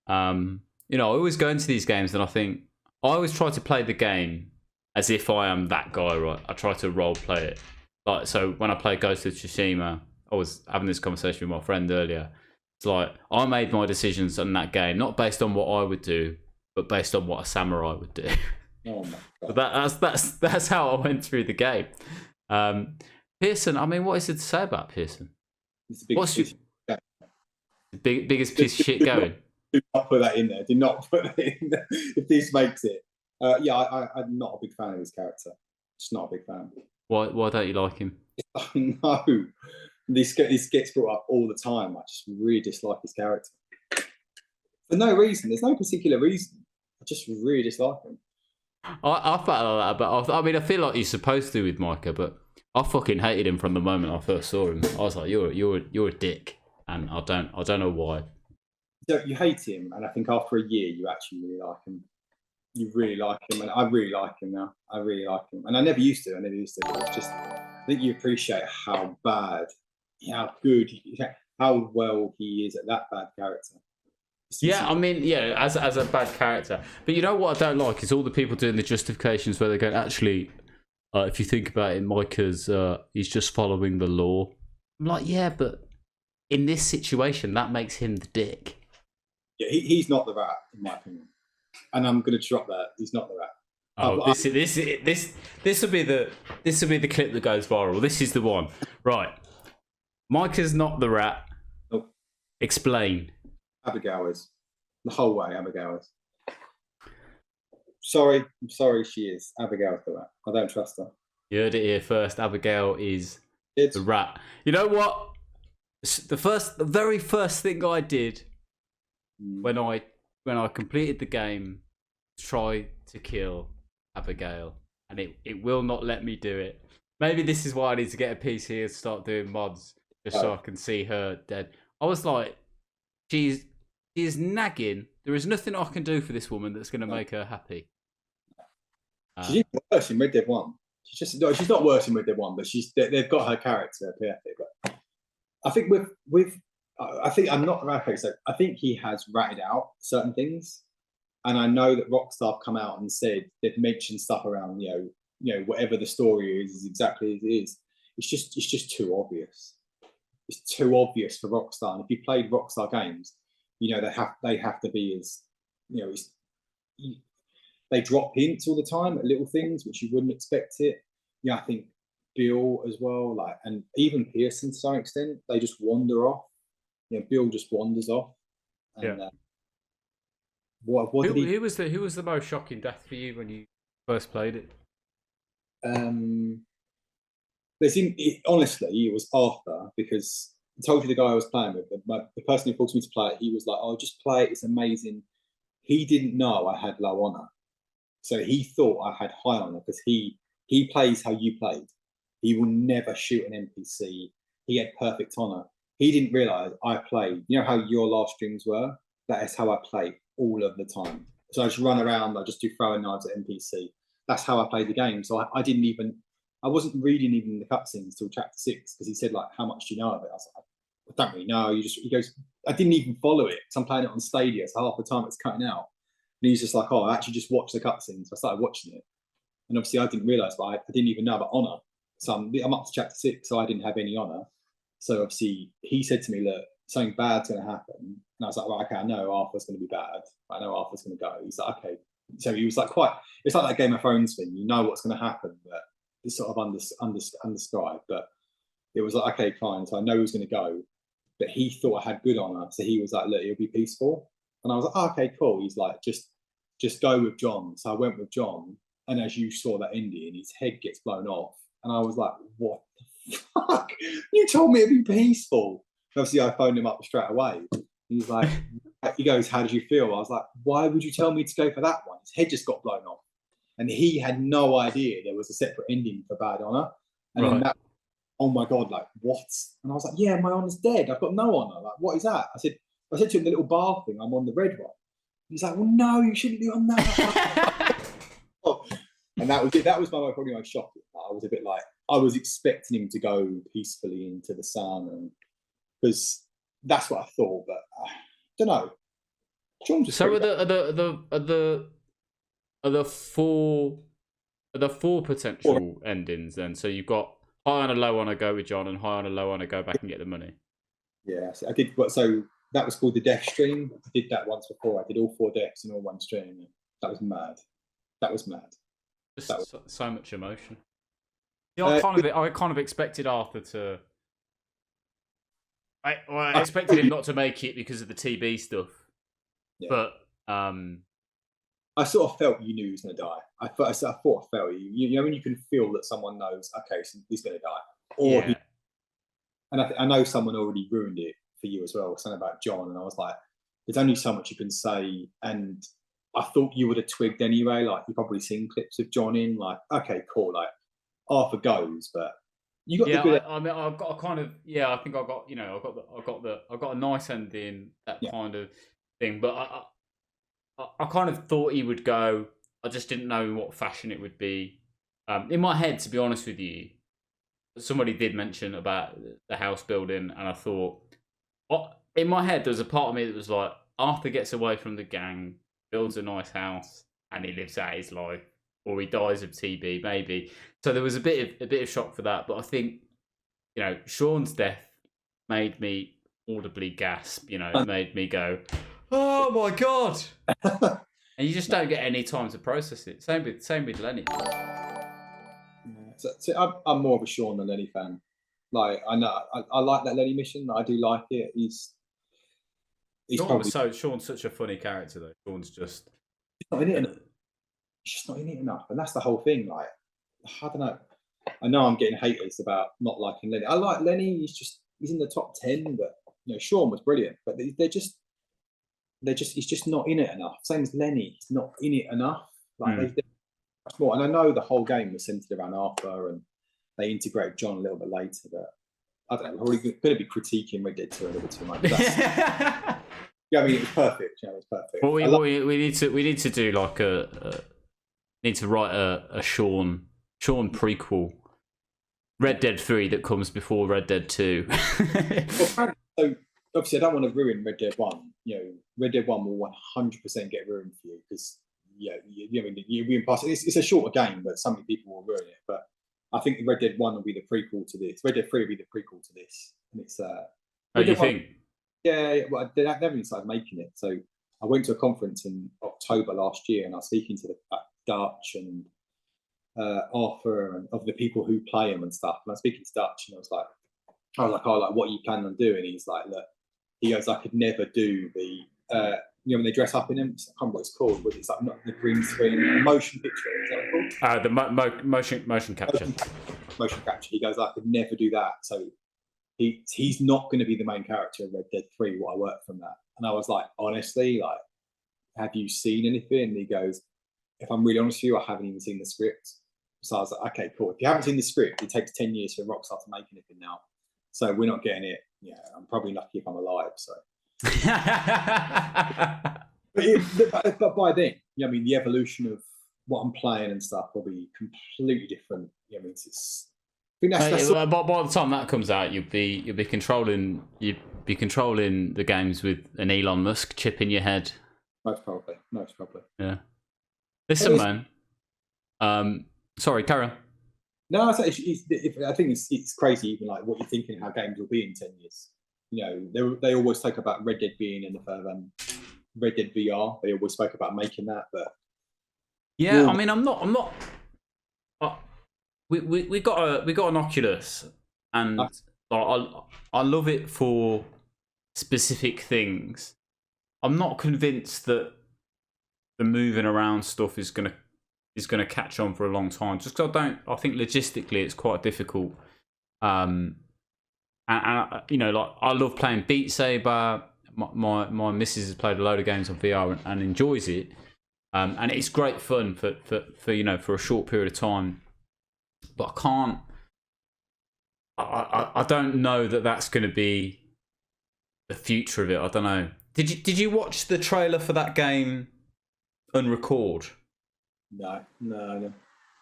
I always go into these games, and I always try to play the game as if I am that guy, right? I try to role play it. Like, so when I play Ghost of Tsushima, I was having this conversation with my friend earlier. It's like I made my decisions on that game not based on what I would do, but based on what a samurai would do. Oh my God. But that's how I went through the game. Pearson, I mean, what is it to say about Pearson? What's your biggest piece of shit going? Do not put that in there. Do not put that in there. If this makes it. I'm not a big fan of his character. Just not a big fan. Why don't you like him? No. This gets brought up all the time. I just really dislike his character. For no reason. There's no particular reason. I just really dislike him. I felt like that, but I feel like you're supposed to with Micah, but I fucking hated him from the moment I first saw him. I was like, you're a dick, and I don't know why. You hate him, and I think after a year, you actually really like him. You really like him, and I really like him now. I really like him, and I never used to. It's just, I think you appreciate how bad, how good, how well he is at that bad character. Yeah, as a bad character. But you know what I don't like is all the people doing the justifications where they go, actually, if you think about it, Micah's he's just following the law. I'm like, yeah, but in this situation, that makes him the dick. Yeah, he's not the rat, in my opinion. And I'm going to drop that. He's not the rat. Oh, this will be the clip that goes viral. This is the one, right? Micah's not the rat. Nope. Explain. Abigail is. The whole way, Abigail is. I'm sorry she is. Abigail's the rat. I don't trust her. You heard it here first. Abigail is the rat. You know what? The very first thing I did when I completed the game, try to kill Abigail, and it will not let me do it. Maybe this is why I need to get a PC and start doing mods just so I can see her dead. I was like, she is nagging. There is nothing I can do for this woman that's going to make her happy. She's even worse in Red Dead 1. She's not worse in Red Dead 1, but they've got her character perfect. But I think I think I'm not right. So I think he has ratted out certain things, and I know that Rockstar have come out and said they've mentioned stuff around whatever the story is exactly as it is. It's just too obvious. It's too obvious for Rockstar. And if you played Rockstar games, they have to be as they drop hints all the time at little things which you wouldn't expect it. I think Bill as well, and even Pearson to some extent, they just wander off. Bill just wanders off. And, yeah. Who was the most shocking death for you when you first played it? Honestly, it was Arthur, because I told you the guy I was playing with, the person who forced me to play it, he was like, "Oh, just play it. It's amazing." He didn't know I had low honor, so he thought I had high honor because he plays how you played. He will never shoot an NPC. He had perfect honor. He didn't realize I played. You know how your last streams were? That is how I play all of the time. So I just run around. I just do throwing knives at NPC. That's how I played the game. So I wasn't reading even the cutscenes till chapter 6 because he said, how much do you know of it? I was like, I don't really know. He goes, I didn't even follow it because I'm playing it on Stadia. So half the time it's cutting out. And he's just like, oh, I actually just watched the cutscenes. So I started watching it. And obviously I didn't realize, but I didn't even know about honor. So I'm up to chapter 6, so I didn't have any honor. So obviously he said to me, look, something bad's going to happen. And I was like, right, okay, I know Arthur's going to be bad. I know Arthur's going to go. He's like, okay, So he was like quite. It's like that Game of Thrones thing. You know what's going to happen, but it's sort of undescribed. But it was like, okay, fine. So I know he was going to go, but he thought I had good honour. So he was like, look, it'll be peaceful. And I was like, oh, okay, cool. He's like, just go with John. So I went with John. And as you saw that ending, his head gets blown off. And I was like, what the fuck? You told me it'd be peaceful. And obviously, I phoned him up straight away. He's like, he goes, how did you feel? I was like, why would you tell me to go for that one? His head just got blown off. And he had no idea there was a separate ending for Bad Honour. And then that, oh my God, like, what? And I was like, yeah, my honour's dead. I've got no honour. Like, what is that? I said to him, the little bar thing, I'm on the red one. He's like, well, no, you shouldn't be on that. And that was it. That was probably my shock. I was a bit like, I was expecting him to go peacefully into the sun, and because that's what I thought. But I don't know. So are the four potential endings then? So you've got high on a low on a go with John, and high on a low on a go back and get the money. Yeah, so I did. So that was called the death stream. I did that once before. I did all 4 deaths in all one stream. That was mad. Just so much emotion. Yeah, I kind of expected Arthur to. I expected him not to make it because of the TB stuff. Yeah. But I sort of felt you knew he was going to die. I thought I felt you know when you can feel that someone knows, okay, so he's going to die, or yeah. And I know someone already ruined it for you as well. Something about John, and I was like, there's only so much you can say, and I thought you would have twigged anyway. Like you've probably seen clips of John in. Like, okay, cool. Like Arthur goes, but you got the good. I mean, I've got a kind of I think I got I got a nice ending, that kind of thing. But I kind of thought he would go. I just didn't know in what fashion it would be. In my head, to be honest with you, somebody did mention about the house building, and I thought, in my head, there was a part of me that was like, Arthur gets away from the gang, builds a nice house, and he lives out his life, or he dies of TB, maybe. So there was a bit of shock for that. But I think, Sean's death made me audibly gasp. It made me go, oh my God. And you just don't get any time to process it. Same with Lenny. So I'm more of a Sean than Lenny fan. Like I know I like that Lenny mission. I do like it. He's Sean's such a funny character though. Sean's just not in it enough. He's just not in it enough, and that's the whole thing. Like I don't know. I know I'm getting haters about not liking Lenny. I like Lenny. He's in the top 10, but Sean was brilliant. But he's just not in it enough. Same as Lenny, he's not in it enough. Like they're much more. And I know the whole game was centered around Arthur, and they integrated John a little bit later. But I don't know. We're probably going to be critiquing Red Dead 2 a little bit too much. Yeah, I mean it was perfect. It was perfect. Well, we need to do like need to write a Sean prequel, Red Dead 3 that comes before Red Dead 2. So obviously, I don't want to ruin Red Dead 1. Red Dead 1 will 100% get ruined for you because you'll be impossible. It's a shorter game, but so many people will ruin it. But I think Red Dead 1 will be the prequel to this. Red Dead 3 will be the prequel to this, and it's. What do you think? Yeah, well, they haven't even started making it. So I went to a conference in October last year, and I was speaking to the Dutch and Arthur and of the people who play them and stuff. And I was speaking to Dutch, and I was like, what are you planning on doing? He's like, look, he goes, I could never do the, when they dress up in them. I can't remember what it's called, but it's like not the green screen, motion picture. Is that what it's called? The motion capture. Motion capture. He goes, I could never do that. So he's not going to be the main character in Red Dead 3. What I worked from that, and I was like, honestly, like, have you seen anything? And he goes, if I'm really honest with you, I haven't even seen the script. So I was like, okay, cool. If you haven't seen the script, it takes 10 years for Rockstar to make anything now. So we're not getting it. Yeah, I'm probably lucky if I'm alive. So, but by then, the evolution of what I'm playing and stuff will be completely different. By the time that comes out, you'll be controlling the games with an Elon Musk chip in your head. Most probably. Yeah. Listen, man. Sorry, carry on. No, I think it's crazy, even like what you're thinking, how games will be in 10 years. They always talk about Red Dead being in the Red Dead VR. They always spoke about making that, but Yeah, I mean, I'm not. Uh, we got an Oculus, and I love it for specific things. I'm not convinced that the moving around stuff is gonna catch on for a long time. Just 'cause I think logistically it's quite difficult. And you know, like I love playing Beat Saber. My missus has played a load of games on VR and enjoys it. And it's great fun for you know, for a short period of time. But I don't know that that's going to be the future of it. I don't know. Did you watch the trailer for that game, Unrecord? No.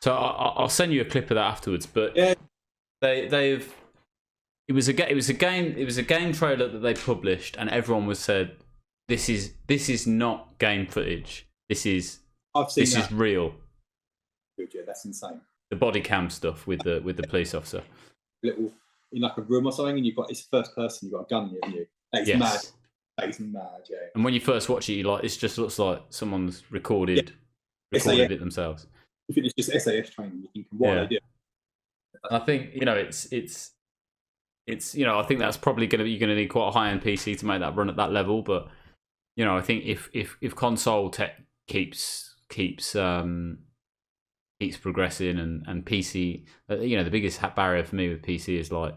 So I'll send you a clip of that afterwards. But Yeah. it was a game trailer that they published, and everyone was said, this is not game footage. This is real. Good, yeah, that's insane. The body cam stuff with the police officer. Little in like a room or something, and it's first person. You've got a gun near you. That is mad. That is mad. Yeah. And when you first watch it, it just looks like someone's recorded it themselves. If it's just SAS training, you think what they do. I think, you know, it's you know, I think that's probably you're gonna need quite a high end PC to make that run at that level. But you know, I think if console tech keeps progressing and PC, you know, the biggest barrier for me with PC is like,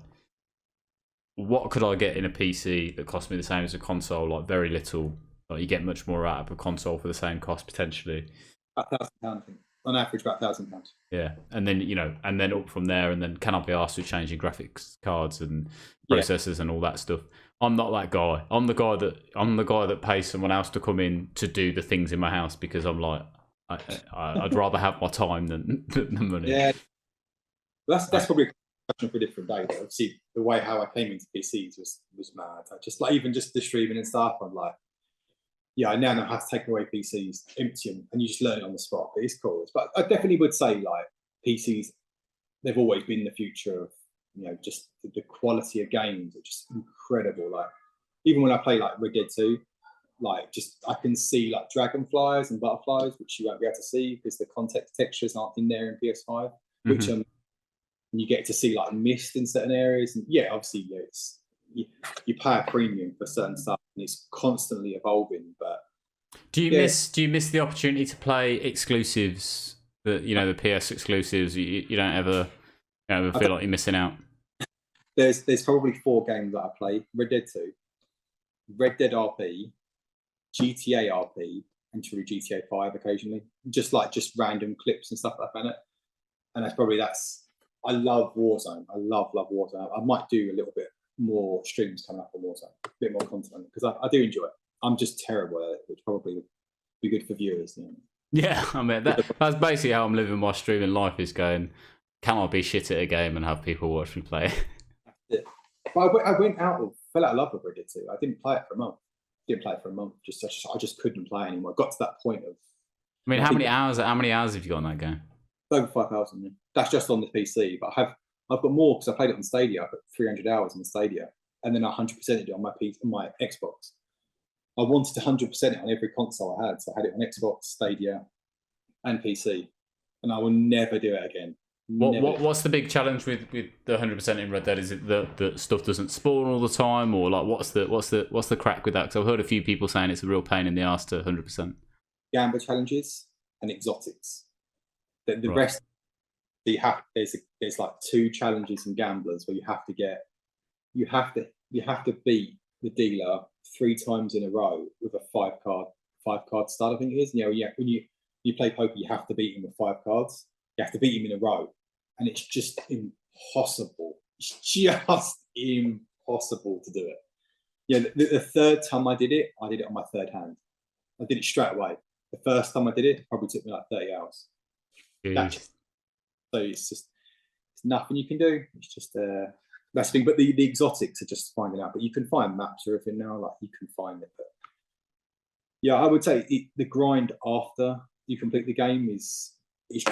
what could I get in a PC that costs me the same as a console? Like very little. Like you get much more out of a console for the same cost potentially. About £1,000, I think. On average, about £1,000. Yeah, and then, you know, and then up from there, and then can I be asked with changing graphics cards and processors and all that stuff? I'm not that guy. I'm the guy that pays someone else to come in to do the things in my house because I'm like, I'd rather have my time than the money. Yeah, that's probably a question for a different day. Though. Obviously, the way how I came into PCs was mad. I just like even just the streaming and stuff. I'm like, yeah, I now know how to take away PCs, empty them, and you just learn it on the spot. But it's cool. But I definitely would say like PCs, they've always been the future of, you know, just the quality of games are just incredible. Like even when I play like Red Dead 2, like just I can see like dragonflies and butterflies, which you won't be able to see because the context textures aren't in there in PS5. Which you get to see like mist in certain areas, and yeah, obviously it's you pay a premium for certain stuff, and it's constantly evolving. But do you miss the opportunity to play exclusives? You know, the PS exclusives. You don't ever feel like you're missing out. There's probably 4 games that I play: Red Dead 2, Red Dead RP, GTA RP, and through GTA 5 occasionally. Just random clips and stuff like that. And I love Warzone. I love Warzone. I might do a little bit more streams coming up on Warzone, a bit more content, because I do enjoy it. I'm just terrible at it, which probably would be good for viewers. You know? Yeah, I mean that's basically how I'm living my streaming life, is going, can I be shit at a game and have people watch me play? That's it. But I fell out of love with Red Dead 2. I didn't play it for a month. I just couldn't play anymore. I got to that point of. I mean, how many hours have you got in that game? Over 5,000. Yeah. That's just on the PC, but I've got more because I played it on Stadia. I've got 300 hours on the Stadia, and then I 100%ed it on my Xbox. I wanted to 100% it on every console I had, so I had it on Xbox, Stadia, and PC, and I will never do it again. What's the big challenge with the 100% in Red Dead? Is it that stuff doesn't spawn all the time, or like what's the crack with that? Because I've heard a few people saying it's a real pain in the ass to 100%. Gambler challenges and exotics. The rest, there's like 2 challenges in gamblers where you have to beat the dealer 3 times in a row with a 5 card stud, I think it is. You know, when you play poker, you have to beat him with 5 cards. You have to beat him in a row, and it's just impossible. It's just impossible to do it. Yeah, the 3rd time I did it on my 3rd hand. I did it straight away. The first time I did it probably took me like 30 hours. So it's nothing you can do. It's just that's the thing. But the exotics are just finding out. But you can find maps or everything now. Like you can find it. But yeah, I would say the grind after you complete the game is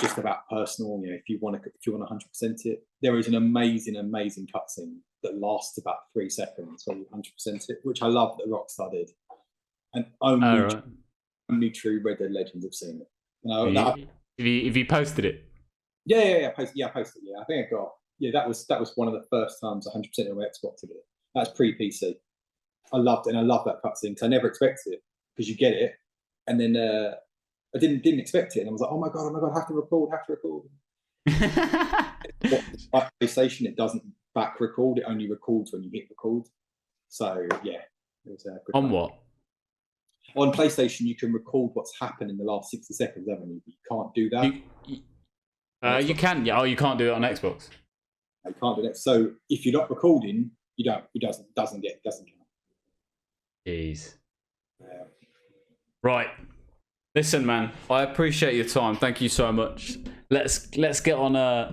just about personal. You know, if you want to 100% it, there is an amazing cutscene that lasts about 3 seconds when you 100% it, which I love that Rockstar did, and only true Red Dead Legends have seen it. Have you posted it? Yeah. I posted it. Yeah, I think I got. Yeah, that was one of the first times 100% of my Xbox did it. That's pre-PC. I loved it, and I love that cutscene because I never expected it, because you get it, and then I didn't expect it, and I was like, oh my god, I have to record. Like PlayStation, it doesn't back record; it only records when you hit record. So yeah, it was good. On what? On PlayStation, you can record what's happened in the last 60 seconds, haven't you? You can't do that. You can. Yeah. Oh, you can't do it on Xbox. You can't do that. So if you're not recording, you don't. It doesn't count. Jeez. Right. Listen, man. I appreciate your time. Thank you so much. Let's get on a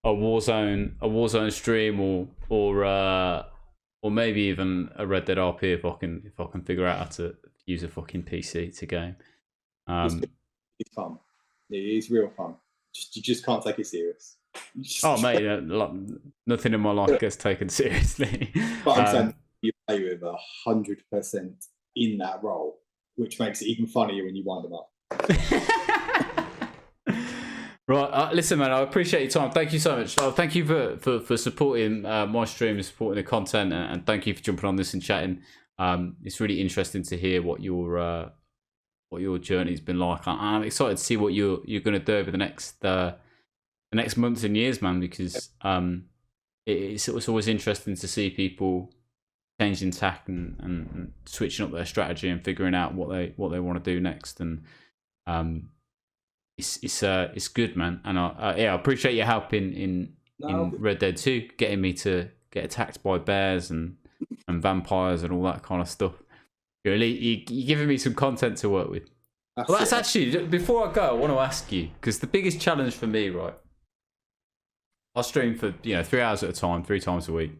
Warzone stream or maybe even a Red Dead RP if I can figure out how to use a fucking PC to game. It's fun. It is real fun. You just can't take it serious. Oh mate, nothing in my life gets taken seriously. But I'm saying you play with 100% in that role, which makes it even funnier when you wind them up. Right, listen, man. I appreciate your time. Thank you so much. Thank you for supporting my stream and supporting the content, and thank you for jumping on this and chatting. It's really interesting to hear what your journey's been like. I'm excited to see what you're going to do over the next months and years, man, because it's always interesting to see people changing tack and switching up their strategy and figuring out what they want to do next. And it's good, man. And I appreciate your help in Red Dead 2, getting me to get attacked by bears and vampires and all that kind of stuff. You're giving me some content to work with. That's actually, before I go, I want to ask you, because the biggest challenge for me, right? I stream for 3 hours at a time, 3 times a week.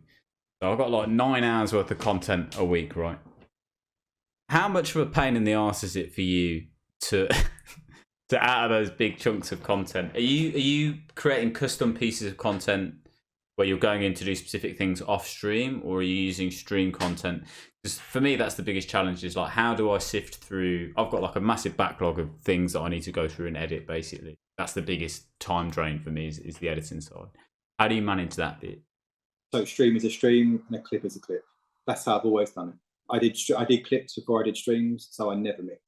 So I've got like 9 hours worth of content a week, right? How much of a pain in the arse is it for you to out of those big chunks of content? Are you creating custom pieces of content where you're going in to do specific things off stream, or are you using stream content? Because for me, that's the biggest challenge, is like, how do I sift through? I've got like a massive backlog of things that I need to go through and edit, basically. That's the biggest time drain for me, is the editing side. How do you manage that bit? So stream is a stream and a clip is a clip. That's how I've always done it. I did clips before I did streams, so I never mix.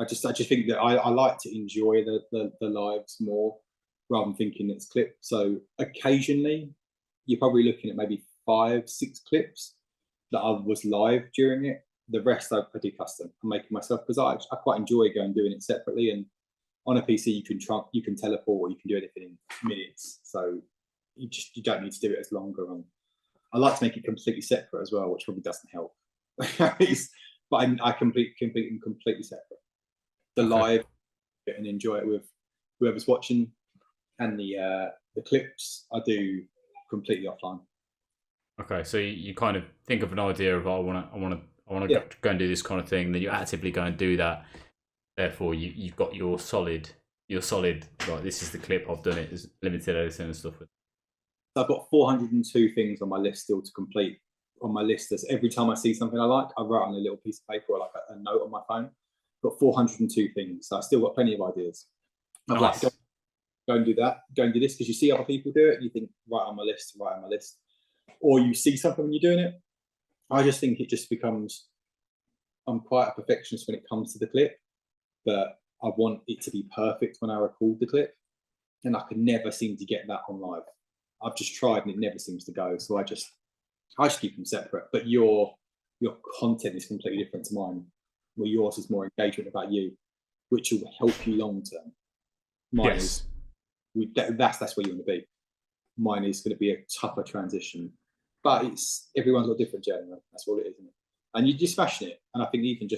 I just think that I like to enjoy the lives more rather than thinking it's clip. So occasionally, you're probably looking at maybe 5-6 clips that I was live during it. The rest I do custom. I'm making myself, because I quite enjoy going doing it separately. And on a PC, you can teleport, or you can do anything in minutes. So you don't need to do it as longer. And I like to make it completely separate as well, which probably doesn't help. But I completely separate. The live and enjoy it with whoever's watching, and the clips I do completely offline. Okay, so you kind of think of an idea of, I want to go and do this kind of thing, then you actively go and do that. Therefore, you've got your solid. Right, this is the clip. I've done it. There's limited editing and stuff. So I've got 402 things on my list still to complete. On my list, as every time I see something I like, I write on a little piece of paper or like a note on my phone. I've got 402 things, so I've still got plenty of ideas. I'd like to go and do that, go and do this, because you see other people do it and you think, right on my list. Or you see something when you're doing it. I just think it just becomes, I'm quite a perfectionist when it comes to the clip, but I want it to be perfect when I record the clip, and I can never seem to get that on live. I've just tried and it never seems to go, so I just keep them separate. But your content is completely different to mine, where yours is more engagement about you, which will help you long term. Mine is, that's where you want to be. Mine is going to be a tougher transition, but everyone's got a different journey. That's all it is, isn't it? And you're just smashing it. And I think even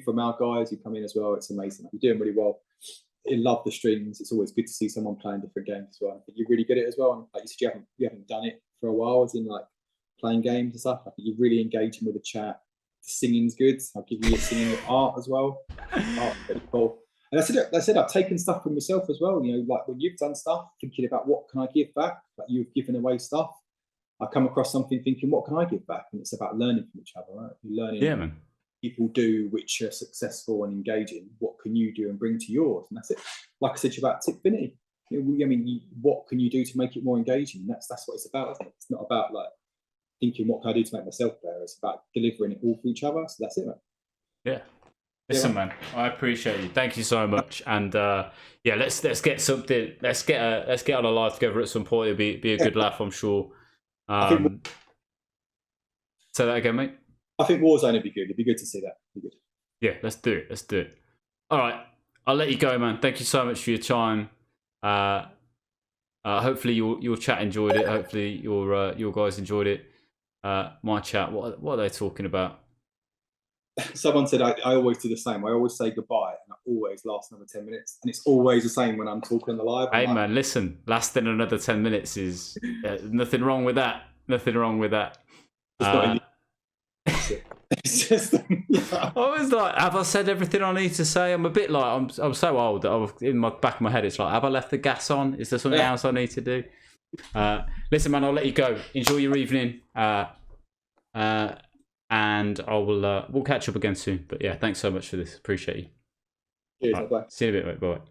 from our guys who come in as well, it's amazing. You're doing really well. I love the streams. It's always good to see someone playing different games as well. I think you're really good at it as well. And like you said, you haven't done it for a while, as in like playing games and stuff. I think you're really engaging with the chat. The singing's good. I'll give you a singing art as well. Art, really cool. And I said I've taken stuff from myself as well. Like when you've done stuff, thinking about what can I give back. Like you've given away stuff. I come across something thinking, what can I give back? And it's about learning from each other, right? You're learning. Yeah, man. people do which are successful and engaging, what can you do and bring to yours? And that's it. Like I said about Tickfinity, I mean, what can you do to make it more engaging? That's what it's about, isn't it? It's not about like thinking what can I do to make myself better. It's about delivering it all for each other. So that's it, man. Yeah. Listen, man, I appreciate you. Thank you so much. And yeah, let's get something. Let's get on a live together at some point. It'll be a good laugh, I'm sure. Say that again, mate. I think Warzone would be good. It'd be good to see that. It'd be good. Yeah, let's do it. Let's do it. All right, I'll let you go, man. Thank you so much for your time. Hopefully your chat enjoyed it. Hopefully your guys enjoyed it. My chat. What are they talking about? Someone said I always do the same. I always say goodbye, and I always last another 10 minutes. And it's always the same when I'm talking on the live. Hey, man, listen. Lasting another 10 minutes is nothing wrong with that. Nothing wrong with that. It's just, I was like, have I said everything I need to say? I'm a bit like, I'm so old that in my back of my head, it's like, have I left the gas on? Is there something else I need to do? Listen, man, I'll let you go. Enjoy your evening. And we'll catch up again soon. But yeah, thanks so much for this. Appreciate you. Cheers, right. See you in a bit, mate. Bye.